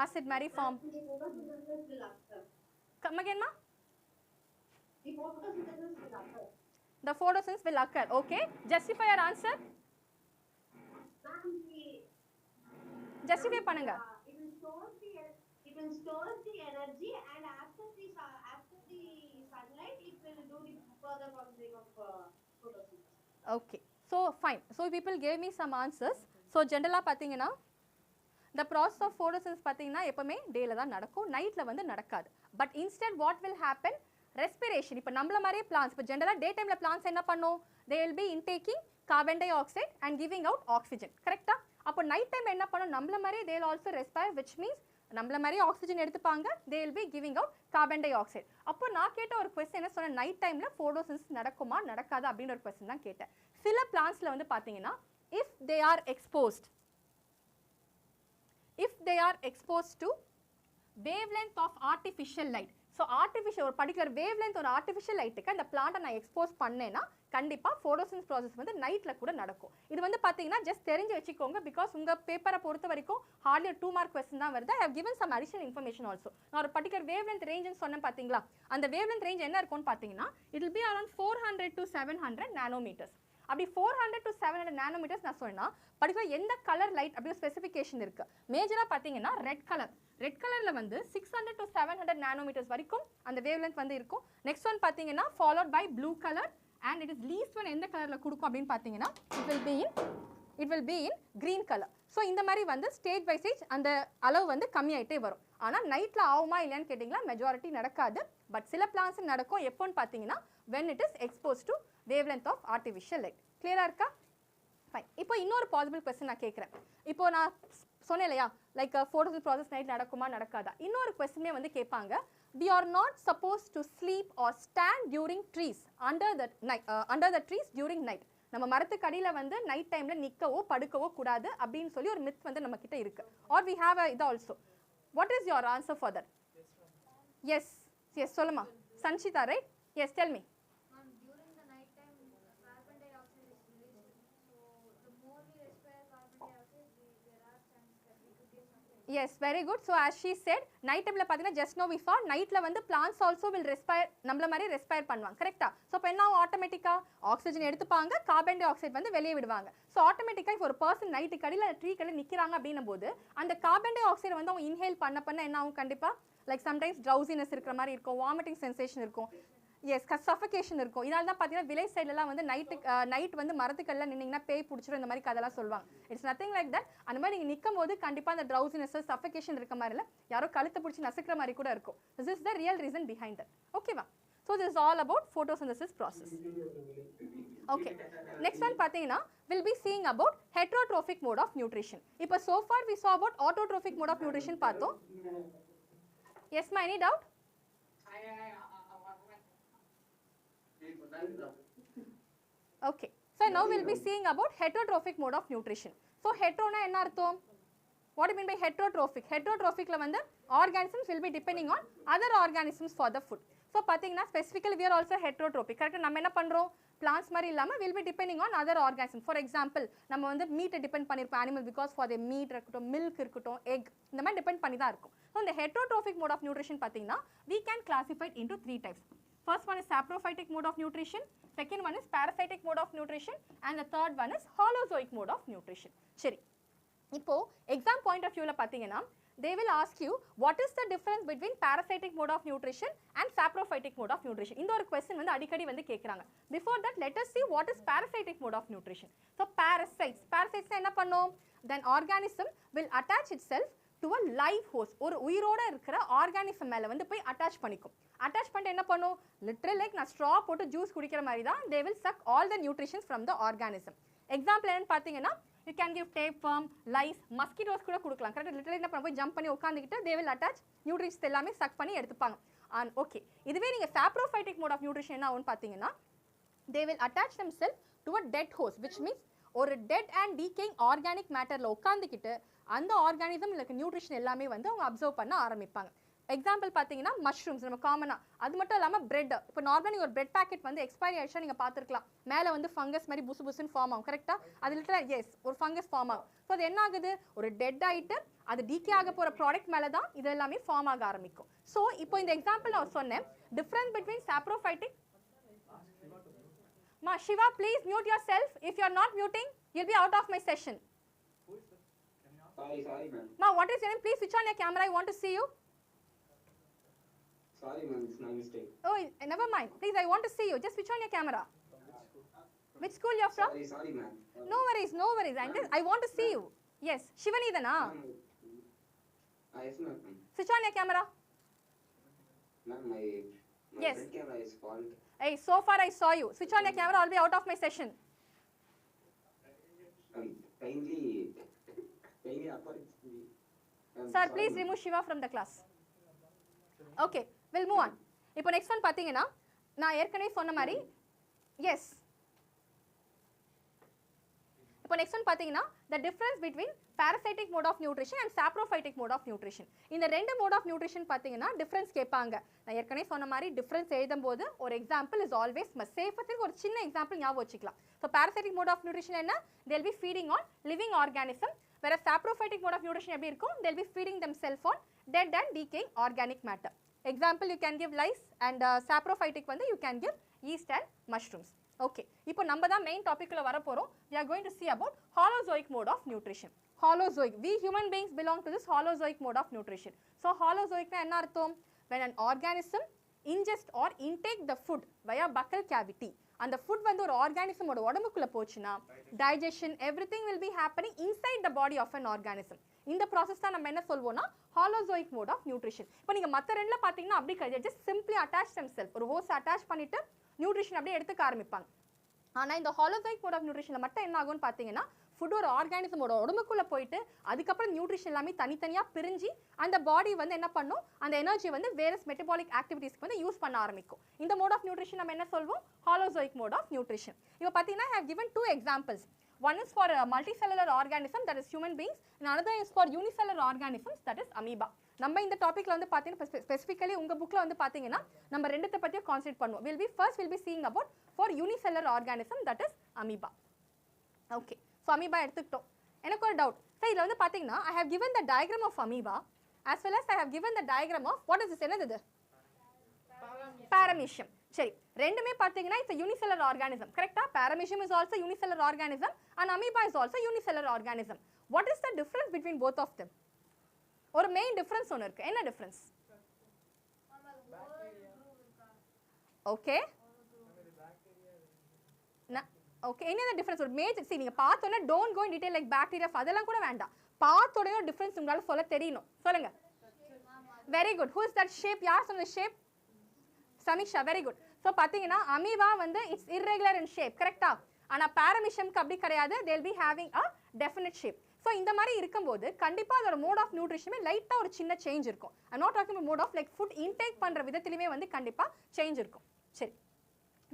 Acid மாதிரி form. The photosynthesis will occur. Come again, ma? The photosynthesis will occur. The photosynthesis will occur. Okay. Justify your answer. Justify பண்ணுங்க. It will store the energy, and after the sunlight it will do the further processing of photosynthesis. Okay. So fine. So people gave me some answers. So generally பாத்தீங்கன்னா the process of photosynthesis பாத்தீங்கன்னா எப்பவுமே டேல தான் நடக்கும், நைட்ல வந்து நடக்காது. But instead what will happen? Respiration. இப்போ நம்மள மாதிரியே plants, இப்போ ஜெனரலா டே டைம்ல plants என்ன பண்ணும்? They will be intaking carbon dioxide and giving out oxygen. கரெக்ட்டா? அப்போ நைட் டைம் என்ன பண்ணும்? நம்மள மாதிரியே they will also respire, which means நம்மள மாதிரியே ஆக்சிஜன் எடுத்துப்பாங்க, they will be giving out carbon dioxide. அப்போ நான் கேட்ட ஒரு क्वेश्चन என்ன சொன்ன, நைட் டைம்ல photosynthesis நடக்குமா நடக்காதா அப்படின ஒரு क्वेश्चन தான் கேட்டேன். சில பிளான்ட்ஸ்ல வந்து பாத்தீங்கன்னா if they are exposed to wavelength of artificial light. So artificial ஒரு particular wavelength ஒரு artificial lightக்கு அந்த பிளான்ட்டை நான் எக்ஸ்போஸ் பண்ணேன்னா கண்டிப்பா photosynthesis process வந்து நைட்ல கூட நடக்கும். இது வந்து பாத்தீங்கன்னா just தெரிஞ்சு வச்சுக்கோங்க, because உங்க பேப்பரை பொறுத்த வரைக்கும் hardly 2 mark question தான் வருது. I have given some additional information also. நான் ஒரு particular wavelength range ன்னு சொன்னேன் பாத்தீங்களா, அந்த wavelength range என்ன இருக்கும்னு பாத்தீங்கன்னா it will be around 400 to 700 nanometers. அப்படி 400 to 700 nanometers நான் சொன்னா particular எந்த கலர் லைட் அப்படி ஸ்பெசிஃபிகேஷன் இருக்கு. மேஜரா பாத்தீங்கன்னா ரெட் கலர்ல வந்து 600 to 700 nanometers வரைக்கும் அந்த வேவ்லென்த் வந்து இருக்கும். நெக்ஸ்ட் ஒன் பாத்தீங்கன்னா followed by blue color, and it is least one எந்த கலர்ல கொடுக்கும் அப்படினு பாத்தீங்கன்னா it will be in green color. So இந்த மாதிரி வந்து ஸ்டேஜ் பை ஸ்டேஜ் அந்த அளவு வந்து கம்மியாயிட்டே வரும். ஆனா நைட்ல ஆகுமா இல்லையான்னு கேட்டிங்களா மெஜாரிட்டி நடக்காது. பட் சில பிளான்ட்ஸ் நடக்கும். எப்போன்னு பாத்தீங்கன்னா when it is exposed to wavelength of artificial light. Clear இருக்கா? Fine. இப்போ இன்னொரு பாசிபிள் क्वेश्चन நான் கேக்குறேன். இப்போ நான் சொன்னேன் இல்லையா, லைக் photosynthesis process நைட் நடக்குமா நடக்காதா, இன்னொரு क्वेश्चनே வந்து கேட்பாங்க. We are not supposed to sleep or stand during trees under the trees during night. நம்ம மரத்துக்கு அடியில வந்து நைட் டைம்ல நிக்கவோ படுக்கவோ கூடாது அப்படினு சொல்லி ஒரு மித் வந்து நம்ம கிட்ட இருக்கு. Or we have இது also. What is your answer for that? Yes சொல்லுமா சன்ஷிதா, right? Yes, tell me. During the night time carbon dioxide is released, so the more we respire carbon dioxide, there are chances that we could get something. Yes, very good. So as she said, night time la pathina just now we saw nightla வந்து plants also will respire, நம்மள மாதிரி respire பண்ணுவாங்க, கரெக்ட்டா? So அப்ப என்ன ஆட்டோமேட்டிக்கா oxygen எடுத்துப்பாங்க, carbon di oxide வந்து வெளியே விடுவாங்க. சோ ஆட்டோமேட்டிக்கா if ஒரு person நைட் கடியில ட்ரீ கடியில நிக்கறாங்க அப்படினும்போது அந்த கார்பன் டை ஆக்சைடு வந்து அவங்க இன்ஹேல் பண்ண என்ன ஆகும், கண்டிப்பா லைக் sometimes drowsiness இருக்கிற மாதிரி இருக்கும், vomiting sensation இருக்கும், yes suffocation இருக்கும். இதனால தான் பாத்தீங்கன்னா வில்லேஜ் சைடுலலாம் வந்து நைட் வந்து மரத்துக்கல்ல நின்னீங்கன்னா பேய் பிடிச்சிரும் இந்த மாதிரி கதெல்லாம் சொல்வாங்க. It's nothing like that. அந்த மாதிரி நீங்க நிக்கும்போது கண்டிப்பா அந்த drowsiness suffocation இருக்க மாதிரி இல்ல, யாரோ கழுத்தை பிடிச்சி நசுக்கிற மாதிரி கூட இருக்கும். This is the real reason behind that. ஓகேவா? So this is all about photosynthesis process. Okay. Next one பாத்தீங்கன்னா we'll be seeing about heterotrophic mode of nutrition. இப்போ so far we saw about autotrophic mode of nutrition பார்த்தோம். Yes ma, any doubt? Okay. So now we'll be seeing about heterotrophic mode of nutrition. So hetero na enna artham? What do you mean by heterotrophic? Heterotrophic la வந்து organisms will be depending on other organisms for the food. So பாத்தீங்கன்னா specifically we are also heterotrophic. கரெக்ட்டா நம்ம என்ன பண்றோம்? plants மாதிரி இல்லாம will be depending on other organisms. For example, நம்ம வந்து meat depend பண்ணிருப்போம் animal because for the meat இருக்கட்டும், milk இருக்கட்டும், egg இந்த மாதிரி depend பண்ணி தான் இருக்கும். So இந்த heterotrophic mode of nutrition பாத்தீங்கன்னா we can classify it into 3 types. First one is saprophytic mode of nutrition, second one is parasitic mode of nutrition, and the third one is holozoic mode of nutrition. சரி, இப்போ exam point of view ல பாத்தீங்கன்னா they will ask you what is the difference between parasitic mode of nutrition and saprophytic mode of nutrition. இந்த ஒரு question வந்து அடிக்கடி வந்து கேக்குறாங்க. Before that, let us see what is parasitic mode of nutrition. So parasites என்ன பண்ணும்? Then organism will attach itself to a live host. ஒரு உயிரோட இருக்கிற ஆர்கானிசம் மேல வந்து போய் அட்டாச் பண்ணிக்கும். அட்டாச் பண்ணிட்டு என்ன பண்ணும்? லிட்டரல் லைக் நான் ஸ்ட்ரா போட்டு ஜூஸ் குடிக்கிற மாதிரி தான் they will suck all the nutritions from the organism. Example என்னன்னு பாத்தீங்கன்னா you can give tapeworm, lice, mosquitoes கூட கொடுக்கலாம். கரெக்ட்டா லிட்டரலி என்ன பண்ண போய் ஜம்ப் பண்ணி உட்கார்ந்துக்கிட்டு they will attach nutrients எல்லாமே suck பண்ணி எடுத்துப்பாங்க. and okay, இதுவே நீங்க saprophytic mode of nutrition என்ன ஆகும்னு பாத்தீங்கன்னா they will attach themselves to a dead host, which means ஒரு dead and decaying organic matterல உட்கார்ந்துக்கிட்டு அந்த ஆர்கானிசம் இல்ல நியூட்ரிஷன் எல்லாமே வந்து அவங்க அப்சர்வ் பண்ண ஆரம்பிப்பாங்க. எக்ஸாம்பிள் பார்த்தீங்கன்னா மஷ்ரூம்ஸ் நம்ம காமனாக, அது மட்டும் இல்லாமல் பிரெட். இப்போ நார்மலாக நீங்கள் ஒரு பிரெட் பேக்கெட் வந்து எக்ஸ்பைரி ஆயிடுச்சா நீங்கள் பார்த்துருக்கலாம், மேலே வந்து ஃபங்கஸ் மாதிரி புசு புசுன்னு ஃபார்ம் ஆகும். கரெக்டாக? அது லிட்டரல் எஸ் ஒரு ஃபங்கஸ் ஃபார்ம் ஆகும். ஸோ அது என்ன ஆகுது, ஒரு டெட் ஆகிட்டு அது டீகே ஆக போகிற ப்ராடக்ட் மேலே தான் இது எல்லாமே ஃபார்ம் ஆக ஆரம்பிக்கும். ஸோ இப்போ இந்த எக்ஸாம்பிள் நான் சொன்னேன், difference between saprophytic. Ma, Shiva, please mute yourself. If you are not muting, you'll be out of my session. Sorry, ma'am. Ma, what is your name? Please switch on your camera. I want to see you. Sorry, ma'am. It's my mistake. Oh, never mind. Please, I want to see you. Just switch on your camera. Which school you're from? Sorry, ma'am. No worries, no worries. I want to see you. Yes, Shivanidana. Yes, ma'am. Switch on your camera. Ma'am, my Yes. front camera is fault. Hey, so far I saw you. Switch on your camera. I'll be out of my session. Kindly apologize to me. Sir, please remove Shiva from the class. Okay, we'll move on. இப்போ next one பார்த்தீங்கன்னா, நான் ஏற்கனவே சொன்ன மாதிரி yes. இப்போ next one பார்த்தீங்கன்னா, the difference between parasitic mode of nutrition and saprophytic mode of nutrition. இந்த ரெண்டு mode of nutrition பார்த்தீங்கன்னா difference கேட்பாங்க. நான் ஏற்கனவே சொன்ன மாதிரி difference எழுதும்போது ஒரு example is always must. சேஃபத்துக்கு ஒரு சின்ன example ஞாபகம் வச்சுக்கலாம். So parasitic mode of nutrition என்ன? They'll be feeding on living organism. Whereas saprophytic mode of nutrition எப்படி இருக்கும்? They'll be feeding themselves on dead and decaying organic matter. Example, you can give lice, and saprophytic வந்து you can give yeast and mushrooms. Okay, இப்போ நம்ம தான் main டாபிக்ல வர போறோம். We are going to see about holozoic mode of nutrition. Holozoic, we human beings belong to this holozoic mode of nutrition. So holozoic னா என்ன அர்த்தம்? When an organism ingest or intake the food via buccal cavity. அந்த food வந்து ஒரு organism ஓட உடம்புக்குள்ள போச்சுனா digestion everything will be happening inside the body of an organism. இந்த process தான் நம்ம என்ன சொல்வோம்னா holozoic mode of nutrition. இப்போ நீங்க மத்த ரெண்டுல பாத்தீங்கன்னா அப்படி கிடையாது, just simply attach themselves, ஒரு ஹோஸ் அட்டாச் பண்ணிட்டு நியூட்ரிஷன் அப்படியே எடுத்துக்க ஆரம்பிப்பாங்க. ஆனா இந்த holozoic mode of nutritionல மட்டும் என்ன ஆகும்னு பாத்தீங்கன்னா ஃபுட் ஒரு ஆர்கானிசமோட உடம்புக்குள்ள போயிட்டு அதுக்கப்புறம் நியூட்ரிஷன் எல்லாமே தனித்தனியா பிரிஞ்சு அந்த பாடி வந்து என்ன பண்ணும், அந்த எனர்ஜி வந்து வேரியஸ் மெட்டபாலிக் ஆக்டிவிட்டீஸ்க்கு வந்து யூஸ் பண்ண ஆரம்பிக்கும். இந்த மோட் ஆஃப் நியூட்ரிஷன் நம்ம என்ன சொல்வோம், holozoic mode of nutrition. இப்போ பாத்தீங்கன்னா I have given two examples. One is for a multicellular organism, that is human beings, and another is for unicellular organisms, that is amoeba. நம்ம இந்த டாபிக்ல வந்து பாத்தீங்கன்னா ஸ்பெசிஃபிக்கலி உங்க புக்ல வந்து பாத்தீங்கன்னா நம்ம ரெண்டுத்தை பத்தியும் கான்சென்ட்ரேட் பண்ணுவோம். We'll be seeing about for unicellular organism, that is amoeba. Okay, so amoeba எடுத்துக்கிட்டோம். எனக்கு ஒரு டவுட் சார், இதுல வந்து பாத்தீங்கன்னா I have given the diagram of amoeba as well as I have given the diagram of what is this, என்னது paramecium. சரி, ரெண்டுமே பாத்தீங்கன்னா it's a unicellular organism, கரெக்ட்டா? paramecium is also unicellular organism and amoeba is also unicellular organism. What is the difference between both of them? ஒரு main difference ஒன்று இருக்கு. என்ன difference? Okay okay, என்ன டிஃபரன்ஸ்? ஒரு மேஜர் சி நீங்க பார்த்தோன்னே don't go in detail like bacteria அதெல்லாம் கூட வேண்டாம், பார்த்தோடனே டிஃபரன்ஸ் உங்களால சொல்ல தெரியணும். சொல்லுங்க. Very good. Who is that shape? யார் சொன்ன shape? Sameesha, very good. So பார்த்தீங்கன்னா அமீபா வந்து இட்ஸ் இர்ரெகுலர் இன் ஷேப், கரெக்டா? ஆனால் பாரமிஷம்க்கு அப்படி கிடையாது, they'll be having a definite shape. So இந்த மாதிரி இருக்கும்போது கண்டிப்பாக அதோட மோட் ஆஃப் நியூட்ரிஷனுமே லைட்டாக ஒரு சின்ன சேஞ்ச் இருக்கும். I'm not talking mode of like food intake பண்ணுற விதத்திலுமே வந்து கண்டிப்பாக சேஞ்ச் இருக்கும். சரி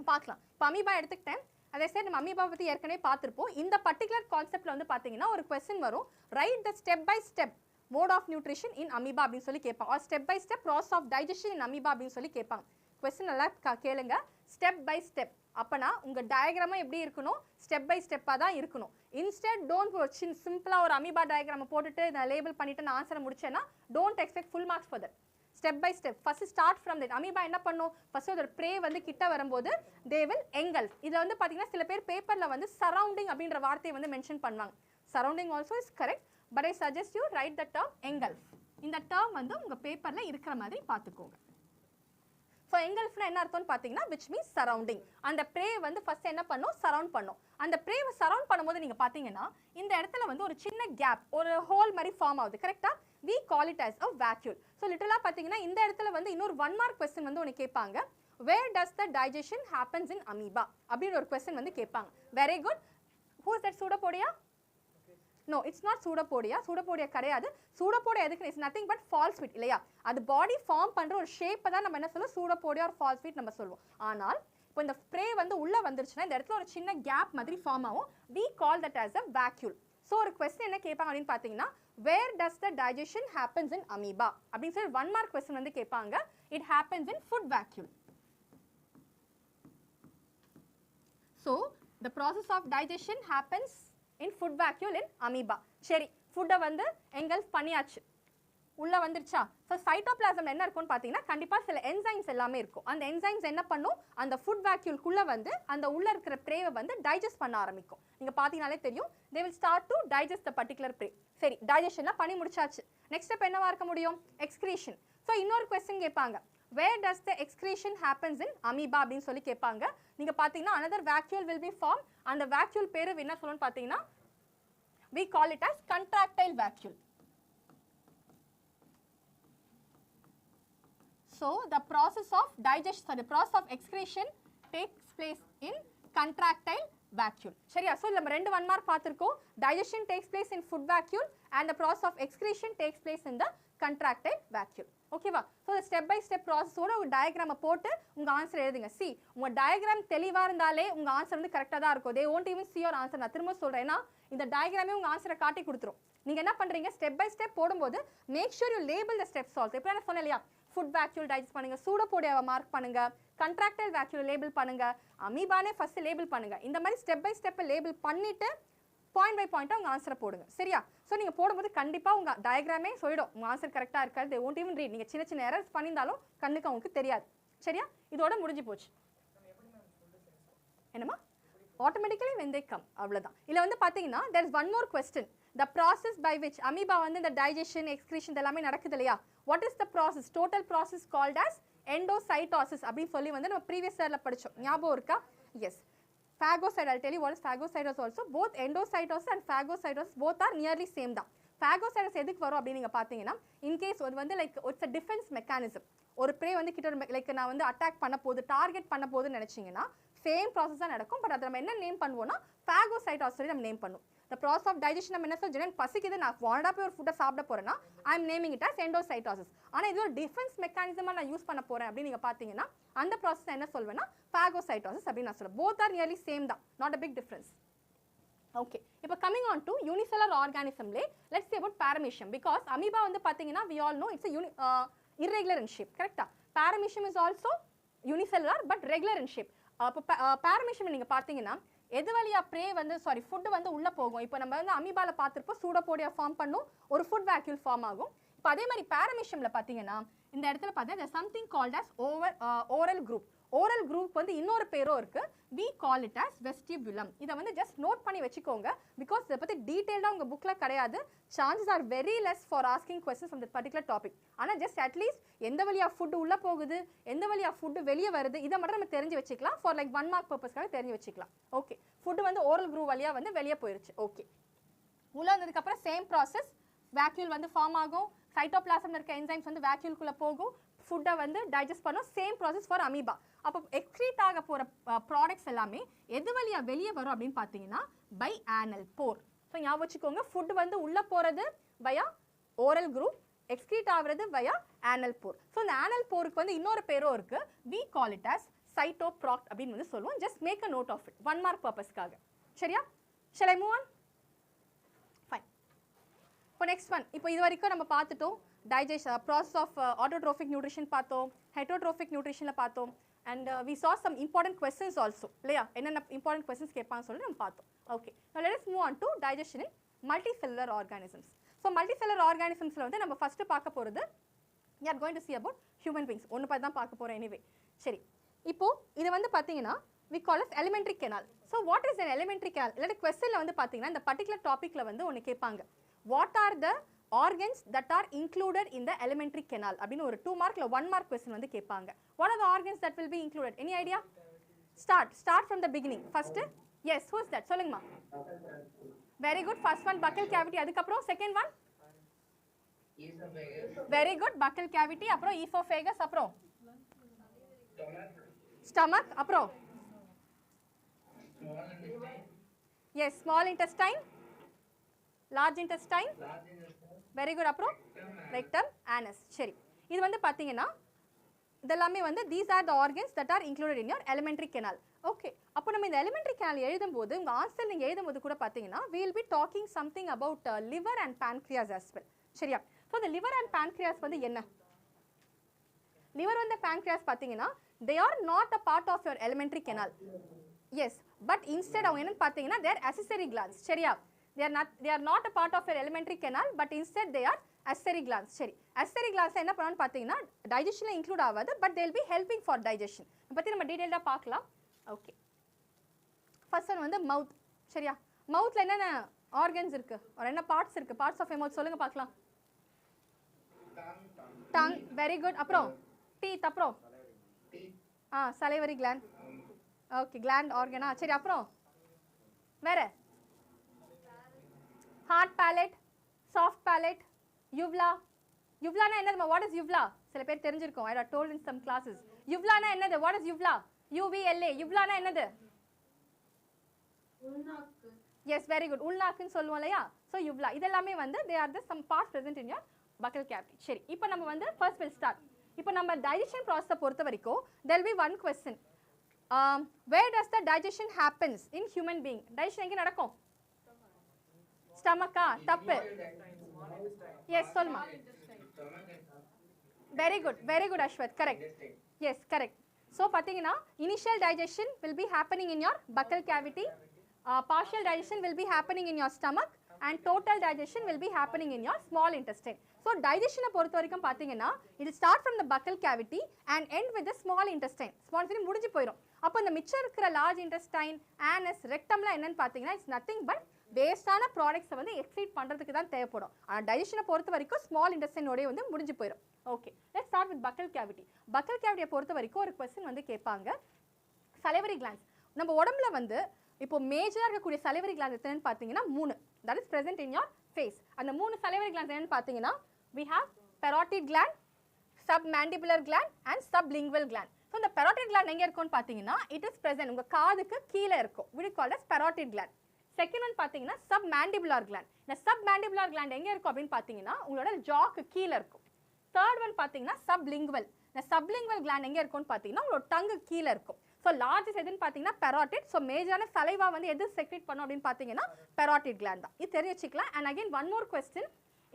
பார்க்கலாம். இப்போ அமீபா எடுத்துக்கிட்டேன். அதே சரி நம்ம அமீபா பற்றி ஏற்கனவே பார்த்துருப்போம். இந்த பர்டிகுலர் கான்செப்ட்ல வந்து பார்த்தீங்கன்னா ஒரு கொஸ்டின் வரும், write the step by step mode of nutrition in amoeba அப்படின்னு சொல்லி கேட்பாங்க. Or step by step process of digestion in amoeba அப்படின்னு சொல்லி கேட்பாங்க. கொஸ்டின் நல்லா கேளுங்க. ஸ்டெப் பை ஸ்டெப் அப்பனா உங்க டயக்ராமும் எப்படி இருக்கணும், ஸ்டெப் பை ஸ்டெப்பாக தான் இருக்கணும். இன்ஸ்டெட் டோன்ட் சிம்பிளாக ஒரு அமீபா டயக்ராமை போட்டுட்டு நான் லேபிள் பண்ணிட்டு நான் ஆன்சரை முடிச்சேன்னா don't expect full marks for that. Step by step first start from that. Amoeba என்ன பண்ணும், ஃபர்ஸ்ட் ஒரு ப்ரே வந்து கிட்ட வரும்போது தே வில் எங்கல்ஃப். இதை வந்து பார்த்தீங்கன்னா சில பேர் பேப்பரில் வந்து சரௌண்டிங் அப்படின்ற வார்த்தையை வந்து மென்ஷன் பண்ணுவாங்க. Surrounding also is correct, but I suggest you write the term engulf. இந்த டேர்ம் வந்து உங்கள் பேப்பரில் இருக்கிற மாதிரி பார்த்துக்கோங்க. ஸோ எங்கல்ஃப்னா என்ன அர்த்தம்னு பார்த்தீங்கன்னா விச் மீன்ஸ் சரௌண்டிங். அந்த ப்ரே வந்து ஃபர்ஸ்ட் என்ன பண்ணும், சரௌண்ட் பண்ணும். அந்த ப்ரேவை சரௌண்ட் பண்ணும்போது நீங்கள் பார்த்தீங்கன்னா இந்த இடத்துல வந்து ஒரு சின்ன கேப், ஒரு ஹோல் மாதிரி ஃபார்ம் ஆகுது, கரெக்டாக? we call it as a vacuole. So லிட்டரலாக பார்த்தீங்கன்னா இந்த இடத்துல வந்து இன்னொரு 1 மார்க் கொஸ்டின் வந்து ஒன்று கேட்பாங்க, where does the digestion happens in amoeba அப்படின்னு ஒரு கொஸ்டின் வந்து கேட்பாங்க. Very good. who is that pseudopodia? No, it's not pseudopodia. pseudopodia கிடையாது. pseudopodia எதுக்கு? இட்ஸ் நத்திங் பட் ஃபால்ஸ் வீட் இல்லையா? அது பாடி ஃபார்ம் பண்ணுற ஒரு ஷேப்பை தான் நம்ம என்ன சொல்லுவோம், pseudopodia ஒரு ஃபால்ஸ் வீட் நம்ம சொல்லுவோம். ஆனால் இப்போ இந்த ஸ்ப்ரே வந்து உள்ளே வந்துருச்சுன்னா இந்த இடத்துல ஒரு சின்ன கேப் மாதிரி ஃபார்ம் ஆகும். we call that as a vacuole. So ஒரு கொஸ்டின் என்ன கேட்பாங்க அப்படின்னு பார்த்தீங்கன்னா where does the digestion happens in amoeba அப்படின்னு சொல்லி 1 மார்க் கொஸ்டின் வந்து கேட்பாங்க. It happens in food vacuole. So the process of digestion happens in food vacuole in amoeba. சரி, ஃபுட்டை வந்து எங்கல்ஃப் பண்ணியாச்சு, உள்ளே வந்துருச்சா? ஸோ சைட்டோபிளாசம் என்ன இருக்கும்னு பார்த்தீங்கன்னா கண்டிப்பாக சில என்சைம்ஸ் எல்லாமே இருக்கும். அந்த என்சைம்ஸ் என்ன பண்ணும், அந்த ஃபுட் வேக்யூல்குள்ளே வந்து அந்த உள்ளே இருக்கிற ப்ரேவை வந்து டைஜஸ்ட் பண்ண ஆரம்பிக்கும். நீங்கள் பார்த்தீங்கனாலே தெரியும், they will start to digest the particular pray. சரி, டைஜஷன்லாம் பண்ணி முடிச்சாச்சு. நெக்ஸ்ட் ஸ்டெப் என்னவா இருக்க முடியும்? எக்ஸ்கிரீஷன். ஸோ இன்னொரு கொஸ்டின் கேட்பாங்க, where does the excretion happens in amoeba அப்படின்னு சொல்லி கேட்பாங்க. நீங்கள் பார்த்தீங்கன்னா another vacuole will be formed. அந்த vacuole பேர் என்ன சொல்லணும்னு பார்த்தீங்கன்னா we call it as contractile vacuole. So the process of digestion, the process of excretion takes place in contractile vacuole. சரியா? So நம்ம ரெண்டு 1 மார்க் பார்த்திருக்கோம். Digestion takes place in food vacuole and the process of excretion takes place in the contractile vacuole. ஓகேவா? So step by step ப்ராசஸோட ஒரு டயக்ராமை போட்டு உங்கள் answer எழுதுங்க. C, உங்கள் டயக்ராம் தெளிவாக இருந்தாலே உங்கள் ஆன்சர் வந்து கரெக்டாக தான் இருக்கும். They won't even C your answer. நான் திரும்ப சொல்கிறேன், ஏன்னா இந்த டயக்ராமே உங்கள் ஆன்சரை காட்டி கொடுத்துரும். நீங்கள் என்ன பண்ணுறீங்க, ஸ்டெப் பை ஸ்டெப் போடும்போது make sure you label the steps also. இப்போ நான் சொன்னேன் இல்லையா, ஃபுட் வேக்யூல் டைஜஸ்ட் பண்ணுங்க, சூடோபோடியாவை மார்க் பண்ணுங்க, கண்ட்ராக்டைல் வேக்யூல் லேபிள் பண்ணுங்க, அமீபானே ஃபர்ஸ்ட் லேபிள் பண்ணுங்க. இந்த மாதிரி ஸ்டெப் பை ஸ்டெப்பை லேபிள் பண்ணிட்டு பாயிண்ட் பை பாயிண்டாக உங்கள் ஆன்சரை போடுங்க. சரியா? ஸோ நீங்கள் போடும்போது கண்டிப்பாக உங்கள் டயக்ராமே சொல்லிடும் உங்கள் ஆன்சர் கரெக்டாக இருக்காது. They won't even read. நீங்கள் சின்ன சின்ன எரர்ஸ் பண்ணியிருந்தாலும் கண்ணுக்கு அவங்களுக்கு தெரியாது. சரியா? இதோட முடிஞ்சு போச்சு. என்னம்மா? ஆட்டோமேட்டிக்கலி when they come, அவ்வளோதான். இதில் வந்து பார்த்தீங்கன்னா there is one more question. The process by which amoeba வந்து இந்த digestion, excretion எல்லாமே நடக்குது இல்லையா? What is the process? Total process called as endocytosis அப்படின்னு சொல்லி வந்து நம்ம ப்ரீவியஸ் இயரில் படித்தோம். ஞாபகம் இருக்கா? S. Phagocyte, I'll tell you what is phagocytosis also. Both endocytosis and phagocytosis both are nearly same தான். Phagocytosis எதுக்கு வரும் அப்படின்னு நீங்கள் பார்த்தீங்கன்னா, இன்கேஸ் அது வந்து like it's a defence mechanism. ஒரு ப்ரே வந்து கிட்ட லைக் நான் வந்து அட்டாக் பண்ண போது, டார்கெட் பண்ண போதுன்னு நினச்சிங்கன்னா சேம் ப்ராசஸ் தான் நடக்கும். பட் அதை நம்ம என்ன நேம் பண்ணுவோம்னா phagocytosis சொல்லி நம்ம நேம் பண்ணுவோம். The process of digestion நம்ம என்ன சொல்றோம், பசிக்குது, நான் வாண்டா போய் ஒரு ஃபுட்டை சாப்பிட போறேன்னா I am naming it as endocytosis. ஆனால் இது ஒரு டிஃபென்ஸ் மெக்கானிசமாக நான் யூஸ் பண்ண போறேன் அப்படின்னு நீங்கள் பார்த்தீங்கன்னா அந்த ப்ராசஸ் என்ன சொல்வேன்னா phagocytosis அப்படின்னு நான் சொல்லுவேன். Both are nearly same தான், not a big difference. Okay, இப்போ coming on to unicellular organismலே let's say about paramecium, because amoeba வந்து பார்த்தீங்கன்னா we all know it's a irregular in shape, correct? Paramecium is also unicellular but regular in shape. அப்போ paramecium நீங்கள் பார்த்தீங்கன்னா எது வழியா pray வந்து food வந்து உள்ளே போகும். இப்போ நம்ம வந்து அமீபால பார்த்துருப்போம், சூடோபோடியா ஃபார்ம் பண்ணும், ஒரு ஃபுட் வேக்யூல் ஃபார்ம் ஆகும். இப்போ அதே மாதிரி பாரமிஷியமில் பார்த்தீங்கன்னா இந்த இடத்துல பார்த்தீங்கன்னா something called as oral group. Oral group வந்து இன்னொரு பேரும் இருக்குது, we call it as vestibulum. இதை வந்து ஜஸ்ட் நோட் பண்ணி வச்சுக்கோங்க, பிகாஸ் இதை பற்றி டீட்டெயிலாக உங்கள் புக்கில் கிடையாது. Chances are very less for asking questions from that particular topic. ஆனால் ஜஸ்ட் அட்லீஸ்ட் எந்த வழியாக ஃபுட்டு உள்ளே போகுது, எந்த வழியாக ஃபுட்டு வெளியே வருது, இதை மட்டும் நம்ம தெரிஞ்சு வச்சுக்கலாம். ஃபார் லைக் 1 மார்க் பர்பஸ்க்காக தெரிஞ்சு வச்சுக்கலாம். ஓகே, ஃபுட்டு வந்து ஓரல் குரூப் வழியாக வந்து வெளியே போயிருச்சு. ஓகே, உள்ளே வந்ததுக்கப்புறம் சேம் ப்ராசஸ், வேக்யூல் வந்து ஃபார்ம் ஆகும், சைட்டோபிளாசம்ல இருக்க என்சைம்ஸ் வந்து வேக்யூல்குள்ளே போகும், ஃபுட்டை வந்து டைஜஸ்ட் பண்ணும். Same process for amoeba. அப்போ எக்ஸ்க்ரீட் ஆக போகிற ப்ராடக்ட்ஸ் எல்லாமே எது வழியாக வெளியே வரும் அப்படின்னு பார்த்தீங்கன்னா பை ஆனல் போர். ஸோ ஞாபகம் வச்சுக்கோங்க, ஃபுட் வந்து உள்ளே போகிறது வயா ஓரல் குரூப், எக்ஸ்க்ரீட் ஆகிறது வயா ஆனல் போர். ஸோ இந்த ஆனல் போருக்கு வந்து இன்னொரு பேரும் இருக்குது, we call it as cytoproct அப்படின்னு வந்து சொல்லுவோம். Just make a note of it 1 mark பர்பஸ்க்காக. சரியா? shall I move on? Fine. இப்போ நெக்ஸ்ட் ஒன், இப்போ இது வரைக்கும் நம்ம பார்த்துட்டோம் digestion process of autotrophic nutrition பார்த்தோம், ஹெட்ரோட்ரோஃபிக் நியூட்ரிஷனில் பார்த்தோம், and we saw some important questions also இல்லையா, என்னென்ன இம்பார்ட்டன்ட் கொஸ்டின்ஸ் கேட்பாங்கன்னு சொல்லி நம்ம பார்த்தோம். Okay, now let us move on to digestion in multicellular organisms. So multicellular ஆர்கானிசம்ஸில் வந்து நம்ம ஃபஸ்ட்டு பார்க்க போகிறது we are going to see about human beings. ஒன்று பார்த்து தான் பார்க்க போகிறோம். எனிவே சரி, இப்போது இது வந்து பார்த்தீங்கன்னா we call as elementary canal. So what is an elementary canal? இல்லாட்டி கொஸ்டினில் வந்து பார்த்தீங்கன்னா இந்த பர்டிகுலர் டாப்பிக்கில் வந்து ஒன்று கேட்பாங்க, what are the organs that are included in the elementary canal அப்படின்னு ஒரு 2 மார்க்ல 1 மார்க் கொஸ்டின் வந்து கேட்பாங்க. What are the organs that will be included? Any idea? Start from the beginning. First, yes, who is that? சொல்லுங்கம்மா. Very good. First one buccal cavity. அதுக்கப்புறம் second one? Very good. buccal cavity. அப்புறம் esophagus. அப்புறம் stomach. அப்புறம் yes, small intestine, large intestine. Very good. அப்புறம் rectum, anus. சரி, இது வந்து பார்த்தீங்கன்னா இதெல்லாமே வந்து these are the organs that R included in your elementary canal. Okay, அப்போ நம்ம இந்த எலிமெண்ட்ரி கேனல் எழுதும்போது உங்கள் ஆன்சர் நீங்கள் எழுதும்போது கூட பார்த்தீங்கன்னா we will be talking something about liver and pancreas as well. சரியா? ஸோ இந்த liver and pancreas வந்து என்ன? liver and pancreas பார்த்தீங்கன்னா they are not a part of your alimentary canal. Yes, but instead அவங்க என்னன்னு பார்த்தீங்கன்னா they are accessory glands. சரியா? they are not a part of your alimentary canal, but instead they are accessory glands. சரி, accessory glands என்ன பண்ணணும்னு பார்த்தீங்கன்னா digestionல include ஆகாது, but they will be helping for digestion. இதை பற்றி நம்ம டீடைல்டாக பார்க்கலாம். ஓகே, ஃபர்ஸ்ட் ஒன் வந்து மவுத். சரியா? மவுத்தில் என்னென்ன ஆர்கன்ஸ் இருக்கு, ஒரு என்ன பார்ட்ஸ் இருக்கு? பார்ட்ஸ் ஆஃப் மவுத் சொல்லுங்க பார்க்கலாம். Tongue, very good. அப்புறம் டீத், அப்புறம் சலைவரி கிளாண்ட். ஓகே, கிளாண்ட் ஆர்கனா. சரி, அப்புறம் வேற hard palate, soft palate, uvula. யுவ்லானா என்னது? What is uvula? சில பேர் தெரிஞ்சிருக்கும். I have told in some classes. யுவ்லானா என்னது? What is uvula? UVLA. யுவ்லானா என்னது? உள்நாக்கு. Yes, very good. உள்நாக்குன்னு சொல்லுவோம் இல்லையா? ஸோ யுவ்லா இதெல்லாமே வந்து they are the some parts present in your buccal cavity. சரி, இப்போ நம்ம வந்து ஃபர்ஸ்ட் வில் ஸ்டார்ட். இப்போ நம்ம டைஜஷன் ப்ராசஸை பொறுத்த வரைக்கும் there will be one question. Where does the digestion happens in human being? Digestion எங்கே நடக்கும்? ஸ்டமக்கா? தப்பு. எஸ், சொல்லுமா. Very good Ashwath, correct. Yes, correct. So பார்த்தீங்கன்னா initial digestion will be happening in your buccal cavity, partial digestion will be happening in your stomach, and total digestion will be happening in your small intestine. So டைஜஷனை பொறுத்த வரைக்கும் பார்த்தீங்கன்னா it will start from the buccal cavity and end with the small intestine. small intestine முடிஞ்சு போயிடும். அப்போ இந்த மிச்சம் இருக்கிற லார்ஜ் இன்டெஸ்டைன், ஆனஸ், ரெக்டம்லாம் என்னன்னு பார்த்தீங்கன்னா இட்ஸ் நத்திங் பட் வேஸ்டான ப்ராடக்ட்ஸை வந்து எக்ஸ்க்ரீட் பண்ணுறதுக்கு தான் தேவைப்படும். ஆனால் டைஜஷனை பொறுத்த வரைக்கும் ஸ்மால் இன்டெஸ்டைனோடய வந்து முடிஞ்சு போயிடும். Okay, let's start with buccal cavity. Buccal கேவிட்டியை பொறுத்த வரைக்கும் ஒரு கொஸ்டின் வந்து கேட்பாங்க, சலைவரி கிளாண்ட்ஸ். நம்ம உடம்புல வந்து இப்போ மேஜராக இருக்கக்கூடிய சலைவரி கிளாண்ட் என்னன்னு பார்த்தீங்கன்னா 3, that is present in your face. அந்த 3 சலைவரி கிளாண்ட்ஸ் என்னன்னு பார்த்தீங்கன்னா we have parotid gland, submandibular gland and sublingual gland. So இந்த parotid gland எங்கே இருக்கும்னு பார்த்தீங்கன்னா it is present உங்கள் காதுக்கு கீழே இருக்கும். we call as parotid gland. Second one பார்த்தீங்கன்னா சப்மேண்டிபுலார் கிளாண்ட். இந்த சப்மேண்டிபுலார் கிளாண்ட் எங்கே இருக்கும் அப்படின்னு பார்த்தீங்கன்னா உங்களோட ஜாக்கு கீழே இருக்கும். தேர்ட் ஒன் பார்த்தீங்கன்னா சப்லிங்குவல். இந்த சப்லிங்குவல் கிளாண்ட் எங்கே இருக்கும்னு பார்த்தீங்கன்னா உங்களோட டங்கு கீழே இருக்கும். ஸோ லார்ஜஸ்ட் எதுன்னு பார்த்தீங்கன்னா பெராட்டிட். ஸோ மேஜரான சலைவா வந்து எது செக்ரேட் பண்ணும் அப்படின்னு பார்த்தீங்கன்னா பெராட்டிட் கிளாண்ட் தான். இது தெரிஞ்சு வச்சுக்கலாம். And again one more question,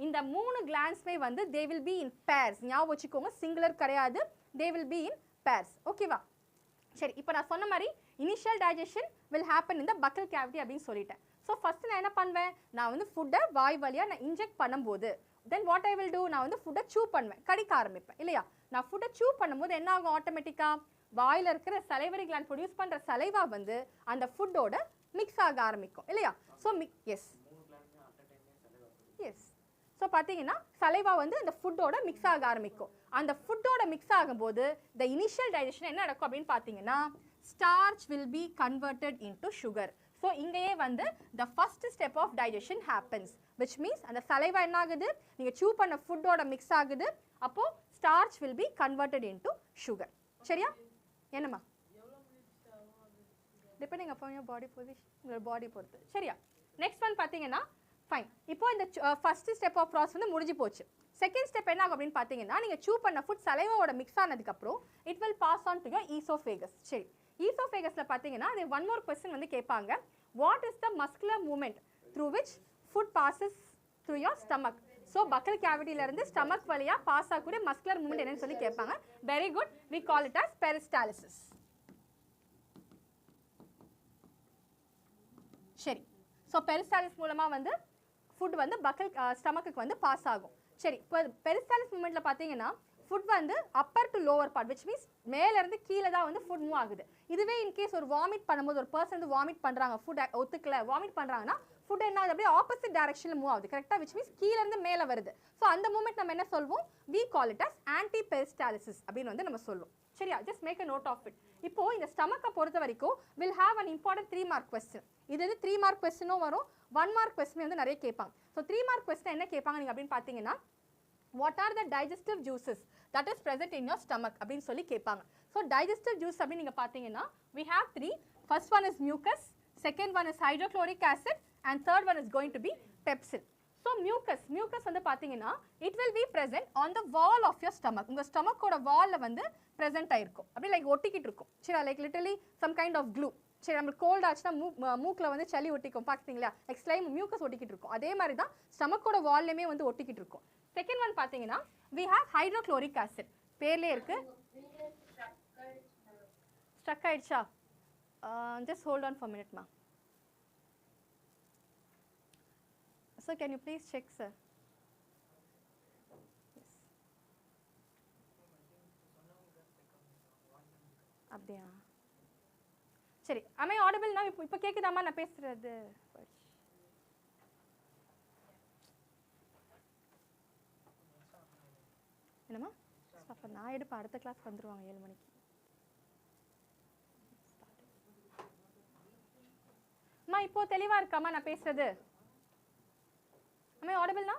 இந்த 3 கிளாண்ட்ஸ்மே வந்து they will be in purse. ஞாபகம் வச்சுக்கோங்க, சிங்குலர் கிடையாது, they will be in purse. ஓகேவா? சரி, இப்போ நான் சொன்ன மாதிரி இனிஷியல் டைஜஷன் வில் ஹேப்பன் இந்த பக்கல் கேவிட்டி அப்படின்னு சொல்லிட்டேன். ஸோ ஃபர்ஸ்ட் நான் என்ன பண்ணுவேன், நான் வந்து ஃபுட்டை வாய் வழியாக நான் இன்ஜெக்ட் பண்ணும்போது then what I will do, நான் வந்து ஃபுட்டை சூ பண்ணுவேன், கடிக்க ஆரம்பிப்பேன் இல்லையா? நான் ஃபுட்டை சூ பண்ணும்போது என்ன ஆகும், ஆட்டோமேட்டிக்காக வாயில் இருக்கிற சலைவரி கிளாண்ட் ப்ரொடியூஸ் பண்ணுற சலைவா வந்து அந்த ஃபுட்டோட மிக்ஸ் ஆக ஆரம்பிக்கும் இல்லையா? ஸோ எஸ் எஸ் ஸோ பார்த்தீங்கன்னா சலைவா வந்து அந்த ஃபுட்டோட மிக்ஸ் ஆக ஆரம்பிக்கும். அந்த ஃபுட்டோட மிக்ஸ் ஆகும்போது த இனிஷியல் டைஜஷன் என்ன நடக்கும் அப்படின்னு பார்த்தீங்கன்னா starch will be converted into sugar. So இங்கேயே வந்து the first step of digestion happens, which means அந்த சலைவா என்ன ஆகுது, நீங்கள் சூ பண்ண ஃபுட்டோட மிக்ஸ் ஆகுது, அப்போ starch will be converted into sugar. சரியா? என்னம்மா? depending upon your body position, உங்களோட பாடி பொறுத்து. சரியா? நெக்ஸ்ட் ஒன் பார்த்தீங்கன்னா ஃபைன். இப்போ இந்த ஃபர்ஸ்ட் ஸ்டெப் ஆஃப் ப்ராசஸ் வந்து முடிஞ்சு போச்சு. செகண்ட் ஸ்டெப் என்ன ஆகும் அப்படின்னு பார்த்தீங்கன்னா நீங்கள் சூ பண்ண ஃபுட் சலைவாவோட மிக்ஸ் ஆனதுக்கப்புறம் it will pass on to your oesophagus. சரி, ஈசோஃபேகஸில் பார்த்தீங்கன்னா அது ஒன் மோர் கொஸ்டின் வந்து கேட்பாங்க, what is the muscular movement through which food passes through your stomach. So buccal கேவிட்டியிலேருந்து ஸ்டமக் வழியாக பாஸ் ஆகக்கூடிய மஸ்குலர் மூமெண்ட் என்னன்னு சொல்லி கேட்பாங்க. Very good, we call it as peristalsis. சரி, ஸோ பெரிஸ்டாலிஸ் மூலமாக வந்து ஃபுட் வந்து பக்கல் ஸ்டமக்குக்கு வந்து பாஸ் ஆகும். சரி, இப்போ பெரிஸ்டாலிஸ் மூமெண்ட்டில் பார்த்தீங்கன்னா ஃபுட் வந்து upper to lower part, which means மேலேருந்து கீழே தான் வந்து ஃபுட் மூவ் ஆகுது. இதுவே இன்கேஸ் ஒரு வாமிட் பண்ணும்போது ஒரு பர்சன் வந்து வாமிட் பண்ணுறாங்க, ஃபுட் ஒத்துக்கல வாமிட் பண்ணுறாங்கன்னா ஃபுட் என்ன ஆகுது, அப்படியே ஆப்போசிட் டைரக்ஷனில் மூவ் ஆகுது. கரெக்டாக, விச் மீன்ஸ் கீழேருந்து மேலே வருது. ஸோ அந்த மூமெண்ட் நம்ம என்ன சொல்வோம், we call it as anti peristalsis அப்படின்னு வந்து நம்ம சொல்லுவோம். சரியா? Just make a note of it. இப்போ இந்த ஸ்டமக்கை பொறுத்த வரைக்கும் will have an important 3 mark question. இது வந்து 3 மார்க் கொஸ்டினும் வரும், 1 மார்க் கொஸ்டின் வந்து நிறைய கேட்பாங்க. ஸோ 3 மார்க் கொஸ்டின் என்ன கேட்பாங்க நீங்கள் அப்படின்னு பார்த்தீங்கன்னா, what are the digestive juices that is present in your stomach அப்படின்னு சொல்லி கேட்பாங்க. ஸோ டைஜஸ்டிவ் ஜூஸ் அப்படின்னு நீங்கள் பார்த்தீங்கன்னா we have 3. First one is mucus, second one is hydrochloric acid, and third one is going to be pepsin. So mucus வந்து பார்த்தீங்கன்னா it will be present on the wall of your stomach. உங்கள் ஸ்டமக்கோட வாலில் வந்து present ஆயிருக்கும், அப்படி like ஒட்டிக்கிட்டு இருக்கும். சரி, like literally some kind of glue. சரி, நம்மளுக்கு கோல்ட் ஆச்சுன்னா மூக்கில் வந்து சளி ஒட்டிக்கும் பார்க்குறீங்களா, லைக் ஸ்லைம் மியூக்கஸ் ஒட்டிக்கிட்டு இருக்கும். அதே மாதிரி தான் ஸ்டமக்கோட வால்லையுமே வந்து ஒட்டிக்கிட்டு இருக்கும். செகண்ட் ஒன் பார்த்தீங்கன்னா we have hydrochloric acid. பேர்லேயே இருக்கு. ஸ்ட்ரக் ஆயிடுச்சா? Just hold on for a minute, ma. Sir, can you please check, sir? Yes. அப்படியா? சரி, am I audible now? இப்போ கேக்குதாமா நான் பேசுறது? என்னம்மா? அப்போ நான் எடுப்பேன், அடுத்த கிளாஸ் வந்துருவாங்க 7 மணிக்கு. அம்மா இப்போ தெளிவா இருக்காமா நான் பேசுறது? Am I audible now?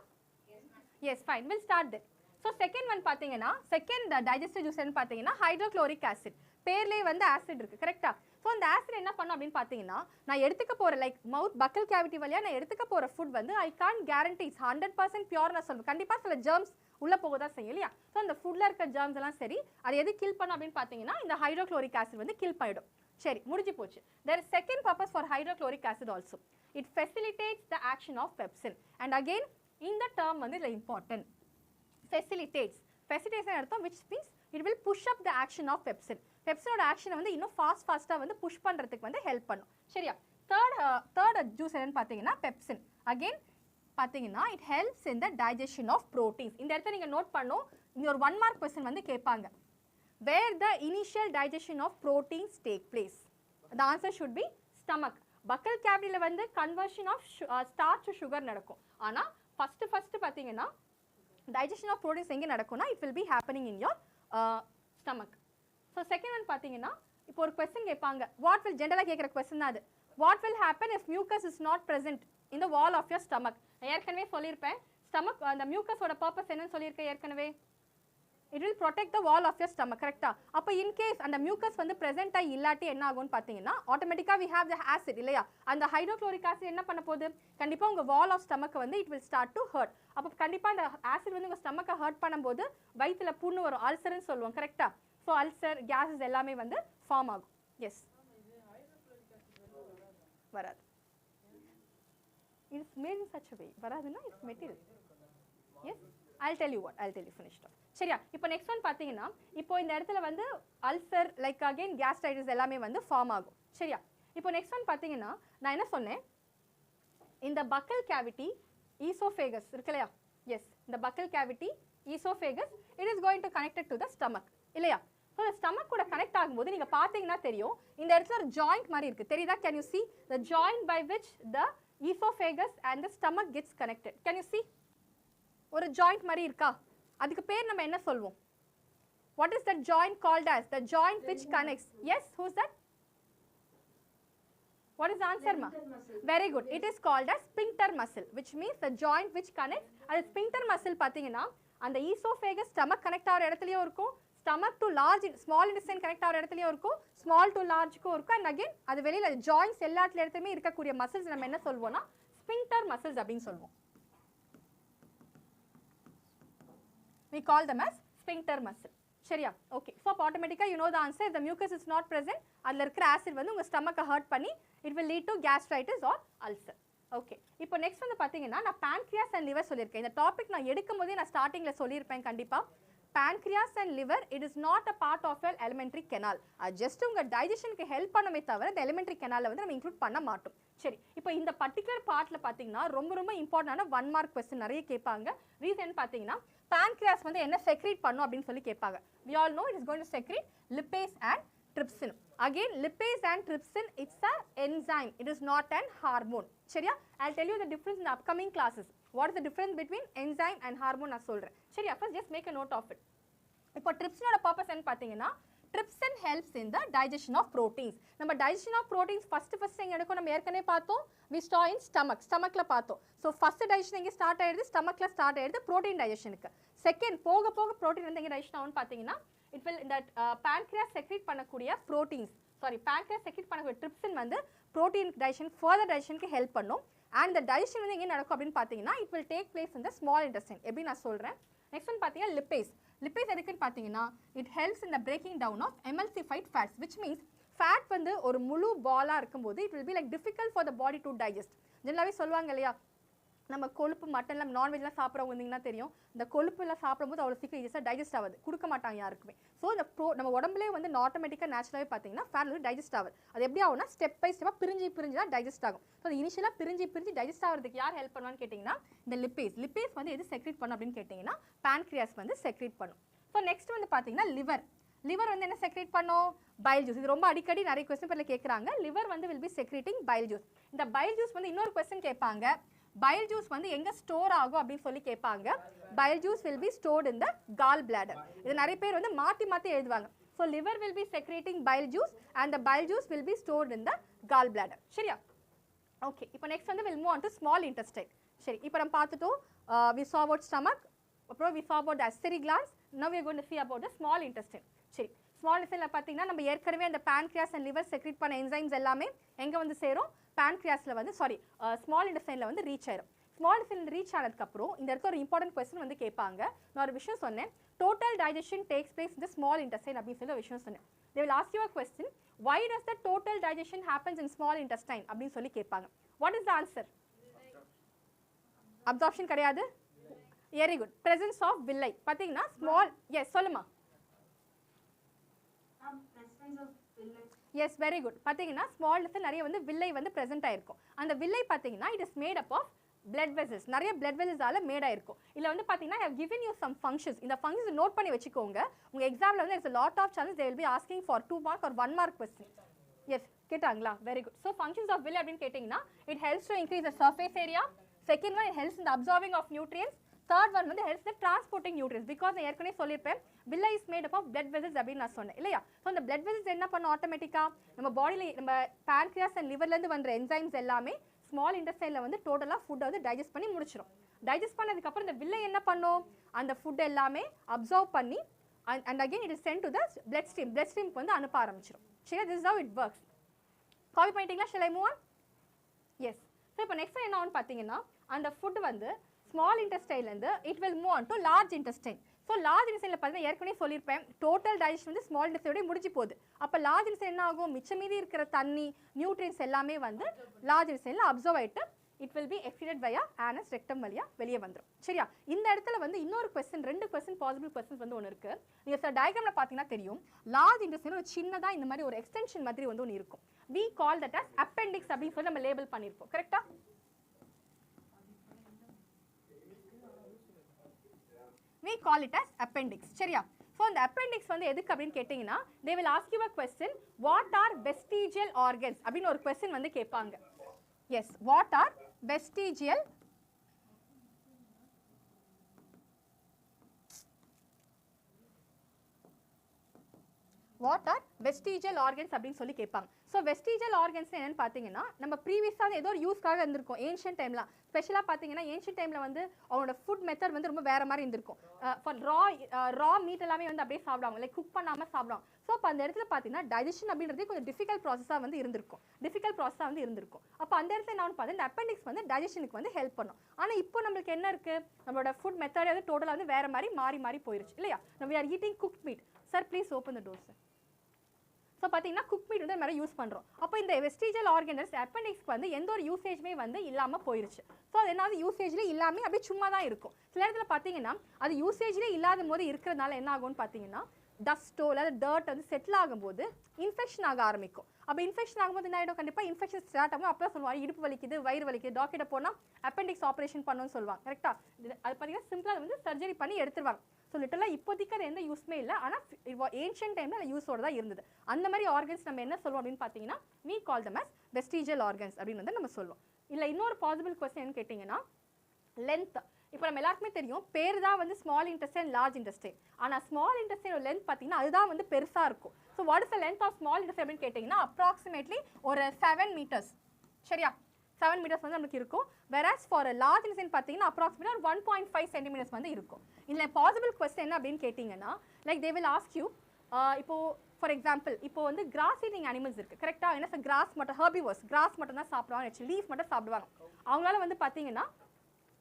Yes, fine. We'll start that. So second one பாத்தீங்கன்னா second digestive juice என்ன பாத்தீங்கன்னா hydrochloric acid. பேர்லயே வந்து ஆசிட் இருக்கு, கரெக்ட்டா? ஸோ அந்த ஆசிட் என்ன பண்ணும் அப்படின்னு பார்த்தீங்கன்னா, நான் எடுத்துக்க போகிற லைக் மவுத் பக்கல் கேவிட்டி வழியாக நான் எடுத்துக்க போகிற ஃபுட் வந்து ஐ கான் கேரண்டி 100% பியூர் நான் சொல்லுவேன். கண்டிப்பாக சில ஜெர்ம்ஸ் உள்ளே போக தான் செய்யும் இல்லையா? ஸோ அந்த ஃபுட்டில் இருக்க ஜெர்ம்ஸ் எல்லாம் சரி, அது எது கில் பண்ணும் அப்படின்னு பார்த்தீங்கன்னா இந்த ஹைட்ரோக்ளோரிக் ஆசிட் வந்து கில் பண்ணிடும். சரி, முடிஞ்சு போச்சு. There is second purpose for hydrochloric acid also. It facilitates the action of pepsin. And again, இந்த term வந்து இதில் important. Facilitates. Facilitation அர்த்தம் which means it will push up the action of pepsin. Pepsinoட ஆக்ஷனை வந்து இன்னும் ஃபாஸ்ட்டாக வந்து புஷ் பண்ணுறதுக்கு வந்து ஹெல்ப் பண்ணும். சரியா? தேர்ட் ஜூஸ் என்னன்னு பார்த்தீங்கன்னா பெப்சின். அகெயின் பார்த்தீங்கன்னா it helps in the digestion of proteins. இந்த இடத்துல நீங்கள் நோட் பண்ணும், இங்கே ஒரு 1 மார்க் கொஸ்டின் வந்து கேட்பாங்க. Where the initial digestion of proteins take place? The answer should be stomach. Buccal cavity la வந்து conversion of starch to sugar நடக்கும். ஆனா first பாத்தீங்கன்னா digestion of proteins எங்க நடக்கும்னா it will be happening in your stomach. So second one பாத்தீங்கன்னா இப்போ ஒரு question கேட்பாங்க. What will generally கேக்குற question அது. What will happen if mucus is not present in the wall of your stomach? ஏற்கனவே சொல்லிருப்பேன். stomach அந்த mucus ஓட purpose என்னன்னு சொல்லிருக்கேன் ஏற்கனவே. It will protect the wall of your stomach, கரெக்ட்டா? அப்ப in case அந்த mucus வந்து present ஆ இல்லாட்டி என்ன ஆகும்னு பாத்தீங்கன்னா automatically we have the acid இல்லையா? அந்த hydrochloric acid என்ன பண்ண போகுது? கண்டிப்பா உங்க wall of stomach வந்து it will start to hurt. அப்ப கண்டிப்பா அந்த acid வந்து உங்க stomach hurt பண்ணும்போது வயித்துல புண்ணு வரும், அல்சர்னு சொல்லுவோம், கரெக்ட்டா? So ulcer, gases எல்லாமே வந்து ஃபார்ம் ஆகும். Yes. வராது. It is made in such a way. வராதுன்னா it's material. Yes. I'll tell you what. I'll tell you finished off. சரியா? இப்போ நெக்ஸ்ட் ஒன் பாத்தீங்கன்னா இப்போ இந்த இடத்துல வந்து அல்சர் லைக் அகைன் கேஸ்ட்ரைட்டிஸ் எல்லாமே வந்து ஃபார்ம் ஆகும். சரியா? இப்போ நெக்ஸ்ட் ஒன் பாத்தீங்கன்னா நான் என்ன சொன்னேன், இந்த பக்கல் கேவிட்டி ஈசோஃபேகஸ் இருக்கு இல்லையா? எஸ், இந்த பக்கல் cavity oesophagus it is going to connected to the stomach இல்லையா? ஸோ இந்த ஸ்டமக் கூட கனெக்ட் ஆகும்போது நீங்க பாத்தீங்கன்னா தெரியும் இந்த இடத்துல ஒரு ஜாயிண்ட் மாதிரி இருக்கு, தெரியுதா? Can you see the joint by which the esophagus and the stomach gets connected? Can you see? ஒரு ஜாயிண்ட் மாதிரி இருக்கா? அதுக்கு பேர் நம்ம என்ன சொல்வோம்? What is that joint called as? The joint which connects. Yes, who's that? What is the answer, ma? Very good. It is called as sphincter muscle, which means the joint which connects. அது sphincter muscle பாத்தீங்கன்னா அந்த esophagus stomach connect ஆகிற இடத்துலயும் இருக்கும், stomach to large small intestine connect ஆகிற இடத்துலயும் இருக்கும், small to largeக்கும் இருக்கும். And again அது வெளியில joints எல்லா இடத்துலயுமே இருக்கக்கூடிய muscles நம்ம என்ன சொல்வோம்னா sphincter muscles அப்படின்னு சொல்வோம். We call them as sphincter muscle. சரியா? Okay. So automatically you know the answer. If the mucus is not present, அதுல இருக்கிற acid வந்து உங்க stomach hurt பண்ணி it will lead to gastritis or ulcer. Okay. இப்போ next வந்து பாத்தீங்கன்னா நான் pancreas and liver சொல்லிருக்கேன். இந்த டாபிக் நான் எடுக்கும்போதே நான் ஸ்டார்டிங்ல சொல்லிருப்பேன் கண்டிப்பா. Pancreas and liver it is not a part of your alimentary canal. அது just உங்க digestionக்கு ஹெல்ப் பண்ணவே தவிர இந்த alimentary canalல வந்து நம்ம இன்க்ளூட் பண்ண மாட்டோம். சரி, இப்போ இந்த பர்టిక్యులர் பார்ட்ல பாத்தீங்கன்னா ரொம்ப இம்பார்ட்டன்டான 1 மார்க் क्वेश्चन நிறைய கேட்பாங்க. ரீசன் பாத்தீங்கன்னா pancreas வந்து என்ன செக்ரீட் பண்ணும் அப்படினு சொல்லி கேட்பாங்க. We all know it is going to secrete lipase and trypsin. Again lipase and trypsin it's a enzyme, it is not an hormone. சரியா? I'll tell you the difference in the upcoming classes. What is the difference between enzyme and hormone நான் சொல்றேன். சரியா? First just make a note of it. இப்போ trypsin ஓட purpose என்ன பாத்தீங்கன்னா trypsin helps in the digestion of proteins. நம்ம digestion of proteins first எங்க எடுக்கும் நம்ம ஏற்கனவே பார்த்தோம். We saw in stomachல பார்த்தோம். So first digestion எங்க ஸ்டார்ட் ஆயிடுது, stomachல ஸ்டார்ட் ஆயிடுது protein digestionக்கு. Second போக protein வந்து எங்க digestion ஆகும் பாத்தீங்கன்னா it will in that pancreas secrete பண்ணக்கூடிய proteins, pancreas secrete பண்ணக்கூடிய trypsin வந்து protein digestion further digestionக்கு ஹெல்ப் பண்ணும். அண்ட் த டைஜஷன் வந்து எங்கே நடக்கும் அப்படின்னு பார்த்தீங்கன்னா இட் வில் டேக் பிளேஸ் இந்த ஸ்மால் இன்டெஸ்டைன். எப்படி நான் சொல்கிறேன். நெக்ஸ்ட் வந்து பார்த்தீங்கன்னா லிப்பேஸ். லிப்பேஸ் எதுக்குன்னு பார்த்தீங்கன்னா இட் ஹெல்ப்ஸ் இந்த breaking down of emulsified fats, which means fat வந்து ஒரு முழு பாலாக இருக்கும்போது it will be like difficult for the body to digest. ஜெனரலாகவே சொல்லுவாங்க இல்லையா, நம்ம கொழுப்பு மட்டன்லாம் நான்வெஜ்லாம் சாப்பிட்றவங்க இருந்தீங்கன்னா தெரியும், இந்த கொழுப்புலாம் சாப்பிடும்போது அவ்வளோ சீக்கிரம் ஈஸியாக டைஜஸ்ட் ஆகுது, கொடுக்க மாட்டாங்க யாருக்குமே. ஸோ இந்த நம்ம உடம்புலேயே வந்து ஆட்டோமேட்டிக்காக நேச்சுரலாகவே பார்த்தீங்கன்னா ஃபேட் வந்து டைஜஸ்ட் ஆகுது. அது எப்படி ஆகும்னா ஸ்டெப் பை ஸ்டெப்பாக பிரிஞ்சு தான் டைஜஸ்ட் ஆகும். ஸோ அது இனிஷியலாக பிரிஞ்சு டைஜஸ்ட் ஆகிறதுக்கு யார் ஹெல்ப் பண்ணுவான்னு கேட்டிங்கன்னா இந்த லிப்பேஸ் வந்து எது செக்ரேட் பண்ணும் அப்படின்னு கேட்டிங்கன்னா பான்க்ரியாஸ் வந்து செக்ரேட் பண்ணும். ஸோ நெக்ஸ்ட் வந்து பார்த்தீங்கன்னா லிவர் வந்து என்ன செக்ரேட் பண்ணும், பைல் ஜூஸ். இது ரொம்ப அடிக்கடி நிறைய கொஸ்டின் பேரில் கேட்குறாங்க. லிவர் வந்து will be secreting file juice. இந்த பைல் ஜூஸ் வந்து இன்னொரு கொஸ்டின் கேட்பாங்க, பைல் ஜூஸ் வந்து எங்கே ஸ்டோர் ஆகும் அப்படின்னு சொல்லி கேட்பாங்க. File juice will be stored in the gall bladder. இது நிறைய பேர் வந்து மாற்றி எழுதுவாங்க. So liver will be secreting file juice and the file juice will be stored in the gall bladder. சரியா? ஓகே, இப்போ நெக்ஸ்ட் வந்து will move on to small intestine. சரி, இப்போ நம்ம பார்த்துட்டோம் we saw about stomach, அப்புறம் we saw about the accessory glands. Now we are going to see about the small intestine. சரி, small இன்டெஸ்டைனில் பார்த்தீங்கன்னா நம்ம ஏற்கனவே அந்த pancreas and liver செக்ரேட் பண்ண என்சைம்ஸ் எல்லாமே எங்கே வந்து சேரும், pancreasல வந்து ஸ்மால் இன்டெஸ்டைனில் வந்து ரீச் ஆயிரும். ஸ்மால் இன்டெஸ்டைன் ரீச் ஆனதுக்கப்புறம் இந்த இடத்துல ஒரு இம்பார்ட்டன்ட் கொஸ்டின் வந்து கேட்பாங்க. நான் ஒரு விஷயம் சொன்னேன், டோட்டல் டைஜஷன் டேக்ஸ் பிளேஸ் இந்த ஸ்மால் இன்டெஸ்டைன் அப்படின்னு சொல்லி ஒரு விஷயம் சொன்னேன். they will ask you a question, why does the total digestion happens in small intestine அப்படின்னு சொல்லி கேட்பாங்க. what is the answer? Absorption கிடையாது. Very good. presence of villi. பார்த்தீங்கன்னா ஸ்மால், எஸ் சொல்லுமா. Yes, very good. பார்த்தீங்கன்னா ஸ்மால் இன்டெஸ்டைன் நிறைய வந்து வில்லை வந்து ப்ரெசென்ட் ஆயிருக்கும். அந்த வில்லை பார்த்தீங்கன்னா it is made up of blood vessels. நிறைய blood vesselsஆல மேட் ஆயிருக்கும். இதில் வந்து பார்த்தீங்கன்னா I have given you some functions. இந்த functions நோட் பண்ணி வச்சுக்கோங்க. உங்கள் எக்ஸாமில் வந்து there's a lot of chances they will be asking for 2 mark or 1 mark question. Yes, கேட்டாங்களா? Very good. So functions of villi அப்படின்னு கேட்டிங்கன்னா it helps to increase the surface area. Second one, it helps in the absorbing of nutrients. Third one வந்து helps in transporting nutrients, because நான் ஏற்கனவே சொல்லியிருப்பேன் villi is made up of blood vessels அப்படின்னு நான் சொன்னேன் இல்லையா. ஸோ அந்த blood vessels என்ன பண்ணும், ஆட்டோமேட்டிக்காக நம்ம பாடியில் நம்ம pancreas and liverலேருந்து வந்த என்சைம்ஸ் எல்லாமே ஸ்மால் இன்டெஸ்டைனில் வந்து டோட்டலாக ஃபுட்டை வந்து டைஜஸ்ட் பண்ணி முடிச்சிடும். டைஜஸ்ட் பண்ணதுக்கப்புறம் இந்த villi என்ன பண்ணும், அந்த ஃபுட் எல்லாமே அப்சர்வ் பண்ணி and again it is sent to the blood streamக்கு வந்து அனுப்ப ஆரம்பிச்சிடும். சரி, this is how it works. Copy பண்ணிட்டீங்களா? shall I move on? Yes. So இப்போ நெக்ஸ்ட் என்ன ஆகும்னு பார்த்தீங்கன்னா அந்த ஃபுட் வந்து ஸ்மால் இன்டெஸ்டைன்லேருந்து it will move on to large intestine. So large இன்டெஸ்டைனில் பார்த்தீங்கன்னா ஏற்கனவே சொல்லியிருப்பேன், டோட்டல் டைஜஷன் வந்து ஸ்மால் இன்டெஸ்டைனோட முடிஞ்சு போகுது. அப்போ லார்ஜ் இன்டெஸ்டைன் என்ன ஆகும், மிச்சம் மீதி இருக்கிற தண்ணி நியூட்ரியன்ஸ் எல்லாமே வந்து லார்ஜ் இன்டெஸ்டைனில் அப்சர்வ் ஆகிட்டு it will be excreted via anus rectum வழியா வெளியே வந்துடும். சரியா? இந்த இடத்துல வந்து இன்னொரு கொஸ்டின், 2 கொஸ்டின் பாசிபிள் கொஸ்டின்ஸ் வந்து ஒன்று இருக்குது. நீங்கள் சார் டயக்ராமில் பார்த்தீங்கன்னா தெரியும், லார்ஜ் இன்டெஸ்டைன் ஒரு சின்னதாக இந்த மாதிரி ஒரு எக்ஸ்டென்ஷன் மாதிரி வந்து ஒன்று இருக்கும். we call that as appendix அப்படின்னு சொல்லி நம்ம லேபிள் பண்ணியிருப்போம். கரெக்டா? we call it as appendix. சரியா? ஸோ இந்த appendix வந்து எதுக்கு அப்படின்னு கேட்டிங்கன்னா they will ask you a question, what are vestigial organs அப்படின்னு ஒரு question வந்து கேட்பாங்க. Yes, what are vestigial organs அப்படின்னு சொல்லி கேட்பாங்க. ஸோ வெஸ்டிஜியல் ஆர்கன்ஸ் என்னன்னு பார்த்தீங்கன்னா நம்ம ப்ரீவியஸாக ஏதோ ஒரு யூஸ்க்காக இருந்திருக்கும் ஏன்ஷியன் டைம்லாம். ஸ்பெஷலாக பார்த்தீங்கன்னா ஏன்ஷியன் டைமில் வந்து அவங்களோட ஃபுட் மெத்தட் வந்து ரொம்ப வேறு மாதிரி இருந்திருக்கும். ஃபார் ரா மீட் எல்லாமே வந்து அப்படியே சாப்பிடுவாங்க, லைக் குக் பண்ணாமல் சாப்பிடுவாங்க. ஸோ அப்போ அந்த இடத்துல பார்த்தீங்கன்னா டைஜஷன் அப்படின்றதே கொஞ்சம் டிஃபிகல்ட் ப்ராசஸாக வந்து இருந்திருக்கும். அப்போ அந்த இடத்துல என்ன பார்த்தா இந்த அப்பெண்டிக்ஸ் வந்து டைஜஷனுக்கு வந்து ஹெல்ப் பண்ணும். ஆனால் இப்போ நம்மளுக்கு என்ன இருக்குது, நம்மளோட ஃபுட் மெத்தடே வந்து டோட்டலாக வந்து வேறு மாதிரி மாறி போயிருச்சு இல்லையா. நம்ம R eating cook meet. Sir please open the door sir. So பார்த்தீங்கன்னா குக் மீட் வந்து மாதிரி யூஸ் பண்ணுறோம். அப்போ இந்த வெஸ்டிஜியல் ஆர்கன்ஸ் அப்பெண்டிக்ஸ்க்கு வந்து எந்த ஒரு யூசேஜுமே வந்து இல்லாமல் போயிருச்சு. ஸோ அது என்ன யூசேஜ்லேயே இல்லாமல் அப்படியே சும்மா தான் இருக்கும். சில இடத்துல பார்த்தீங்கன்னா அது யூசேஜ்லேயே இல்லாத போது இருக்கிறதுனால என்ன ஆகும்னு பார்த்தீங்கன்னா டஸ்ட்டோ இல்லை டர்ட் வந்து செட்டில் ஆகும்போது இன்ஃபெக்ஷன் ஆக ஆரம்பிக்கும். அப்போ இன்ஃபெக்ஷன் ஆகும்போது என்ன ஆகிடும், கண்டிப்பாக இன்ஃபெக்ஷன் ஸ்டார்ட் ஆகும். அப்போ சொல்லுவாங்க இடுப்பு வலிக்குது, வயிறு வலிக்குது, டாக்டர்கிட்ட போனால் அப்பெண்டிக்ஸ் ஆப்ரேஷன் பண்ணணும்னு சொல்லுவாங்க. கரெக்டாக? அது பார்த்தீங்கன்னா சிம்பிளாக வந்து சர்ஜரி பண்ணி எடுத்துருவாங்க. ஸோ லிட்டலாக இப்போதைக்கு அது எந்த யூஸ்மே இல்லை, ஆனால் ஏன்ஷியன் டைமில் அது யூஸோட தான் இருந்தது. அந்த மாதிரி ஆர்கன்ஸ் நம்ம என்ன சொல்லுவோம் அப்படின்னு பார்த்தீங்கன்னா we call them as vestigial organs அப்படின்னு வந்து நம்ம சொல்லுவோம். இல்லை இன்னொரு பாசிபிள் கொஸ்டின் கேட்டிங்கன்னா லென்த். இப்போ நம்ம எல்லாருக்குமே தெரியும் பேர் தான் வந்து ஸ்மால் இன்டெஸ்டைன், லார்ஜ் இன்டெஸ்டைன். ஆனால் ஸ்மால் இன்டெஸ்டைனோட லென்த் பார்த்தீங்கன்னா அதுதான் வந்து பெருசாக இருக்கும். So what is the length of small intestine அப்படின்னு கேட்டிங்கன்னா அப்ராக்சிமேட்லி ஒரு 7 மீட்டர்ஸ். சரியா? 7 மீட்டர்ஸ் வந்து நமக்கு இருக்கும். whereas for a large intestine பார்த்தீங்கன்னா அப்ராக்சிமேட்டாக ஒரு 1.5 சென்டிமீட்டர்ஸ் வந்து இருக்கும். இல்லை பாசிபிள் கொஸ்டின் என்ன அப்படின்னு கேட்டிங்கன்னா like they will ask you, இப்போது ஃபார் எக்ஸாம்பிள் இப்போ வந்து கிராஸ் ஈட்டிங் அனிமல்ஸ் இருக்குது கரெக்டாக, என்ன சார் கிராஸ் மட்டும் ஹெர்பிவர்ஸ், கிராஸ் மட்டும் தான் சாப்பிடுவாங்க, லீஃப் மட்டும் சாப்பிடுவாங்க. அவங்களால வந்து பார்த்தீங்கன்னா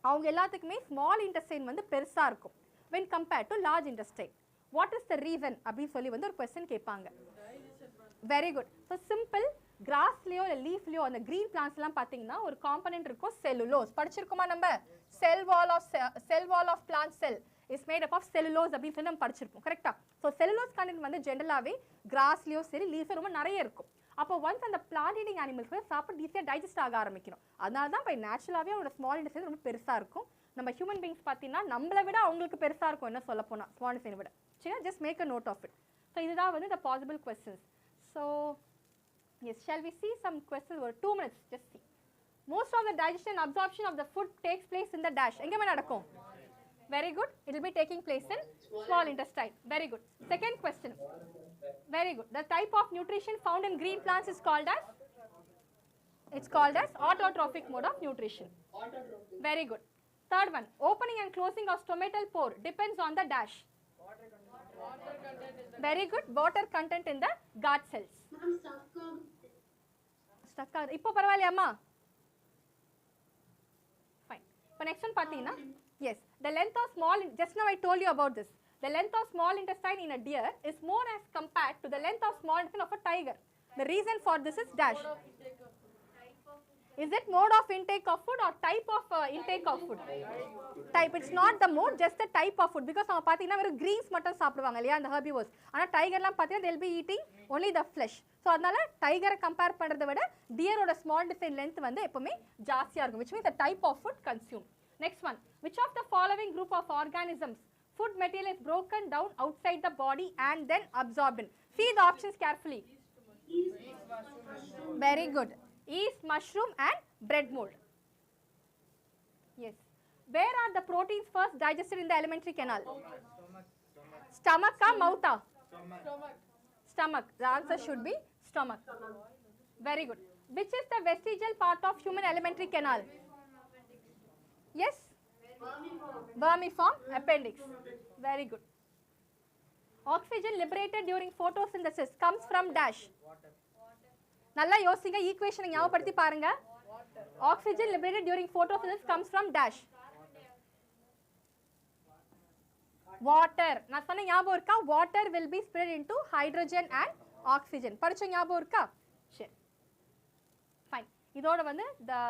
அவங்க எல்லாத்துக்குமே ஸ்மால் இன்டெஸ்டைன் வந்து பெருசாக இருக்கும் when compared to large intestine. What is the reason அப்படின்னு சொல்லி வந்து ஒரு கொஸ்டின் கேட்பாங்க. Very good. ஸோ சிம்பிள், கிராஸ்லேயோ இல்லை லீஃப்லேயோ அந்த க்ரீன் பிளான்ஸ்லாம் பார்த்தீங்கன்னா ஒரு காம்பனன்ட் இருக்கும் செல்லுலோஸ். படிச்சிருக்கோமா நம்ம? Cell wall of plant cell is made up of cellulose அப்படின்னு சொல்லி நம்ம படிச்சிருப்போம் கரெக்டாக. ஸோ செல்லுலோஸ் கண்டென்ட் வந்து ஜென்ரலாகவே கிராஸ்லேயோ சரி லீஃப்ல ரொம்ப நிறைய இருக்கும். அப்போ ஒன்ஸ் அந்த பிளான்ட் ஈட்டிங் அனிமல்ஸ் வந்து சாப்பிட்டு ஈஸியாக டைஜஸ்ட் ஆக ஆரம்பிக்கணும். அதனால தான் இப்போ நேச்சுரலாகவே அவங்களோட ஸ்மால் இன்டெஸ்டைன் ரொம்ப பெருசாக இருக்கும். நம்ம ஹியூமன் பீங்ஸ் பார்த்தீங்கன்னா நம்மளை விட அவங்களுக்கு பெருசாக இருக்கும் என்ன சொல்ல போனால் ஸ்மால் இன்டெஸ்டைனை விட. சரியா, just make a note of it. So இதுதான் வந்து the possible questions. So yes, shall we see some questions for 2 minutes? Just see. Most of the digestion and absorption of the food takes place in the dash. எங்கே நடக்கும்? Very good. It will be taking place in small intestine. Very good. Second question. Very good. The type of nutrition found in green plants is called as? It's called as autotrophic mode of nutrition. Very good. Third one. Opening and closing of stomatal pore depends on the dash. Very good. Water content in the gut cells. Stuck. இப்போ பரவாயில்லையாம்மா? Fine. இப்போ next one பார்த்தீங்கன்னா, yes, the length of small, just now I told you about this. The length of small intestine in a deer is more as compared to the length of small intestine of a tiger. The reason for this is dash. Is it mode of intake of food or type of intake of food? Type. It's not the mode, just the type of food. Because அவங்க பார்த்தீங்கன்னா வெறும் greens மட்டும் சாப்பிடுவாங்க இல்லையா அந்த herbivores. ஆனால் டைகர்லாம் பார்த்தீங்கன்னா they'll be eating only the flesh. So அதனால டைகரை கம்பேர் பண்ணுறதை விட டியரோட ஸ்மால் intestine length வந்து எப்பவுமே ஜாஸ்தியாக இருக்கும், which means the type of food consumed. Next one. Which of the following group of organisms food material is broken down outside the body and then absorbed in? See the options carefully. Very good. Yeast, mushroom and bread mold. Yes. Where are the proteins first digested in the alimentary canal? Stomach or mouth? Stomach. The answer should be stomach. Very good. Which is the vestigial part of human alimentary canal? Yes? Vermiform appendix. Very good. Oxygen liberated during photosynthesis comes from dash. நல்லா யோசிங்க, ஈக்குவேஷனை ஞாபகப்படுத்தி பாருங்க. Oxygen liberated during photosynthesis comes from dash. Water. நான் சொன்ன ஞாபகம் இருக்கா? Water will be split into hydrogen and oxygen. படிச்ச ஞாபகம் இருக்கா? சரி. Fine. இதோட வந்து the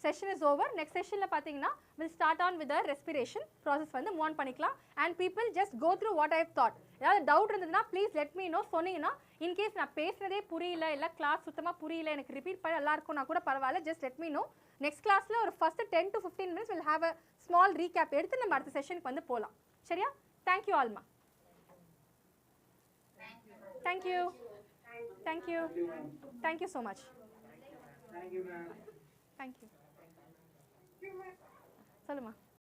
session is over. Next sessionல பார்த்தீங்கன்னா we'll start on with the respiration process வந்து move on பண்ணிக்கலாம். And people just go through what I have taught. ஏதாவது டவுட் இருந்ததுன்னா ப்ளீஸ் லெட் மீ நோ. சொன்னீங்கன்னா இன்கேஸ் நான் பேசுனதே புரியல இல்லை கிளாஸ் சுத்தமாக புரியல எனக்கு ரிப்பீட் பண்ண நல்லா இருக்கும்னா கூட பரவாயில்ல, just let me know. Next கிளாஸில் ஒரு first 10 to 15 minutes will have a small recap எடுத்து நம்ம அடுத்த செஷனுக்கு வந்து போகலாம். சரியா? தேங்க்யூ ஆல்மா. Thank you. Thank you. Thank you so much. Thank you. சொல்லுமா.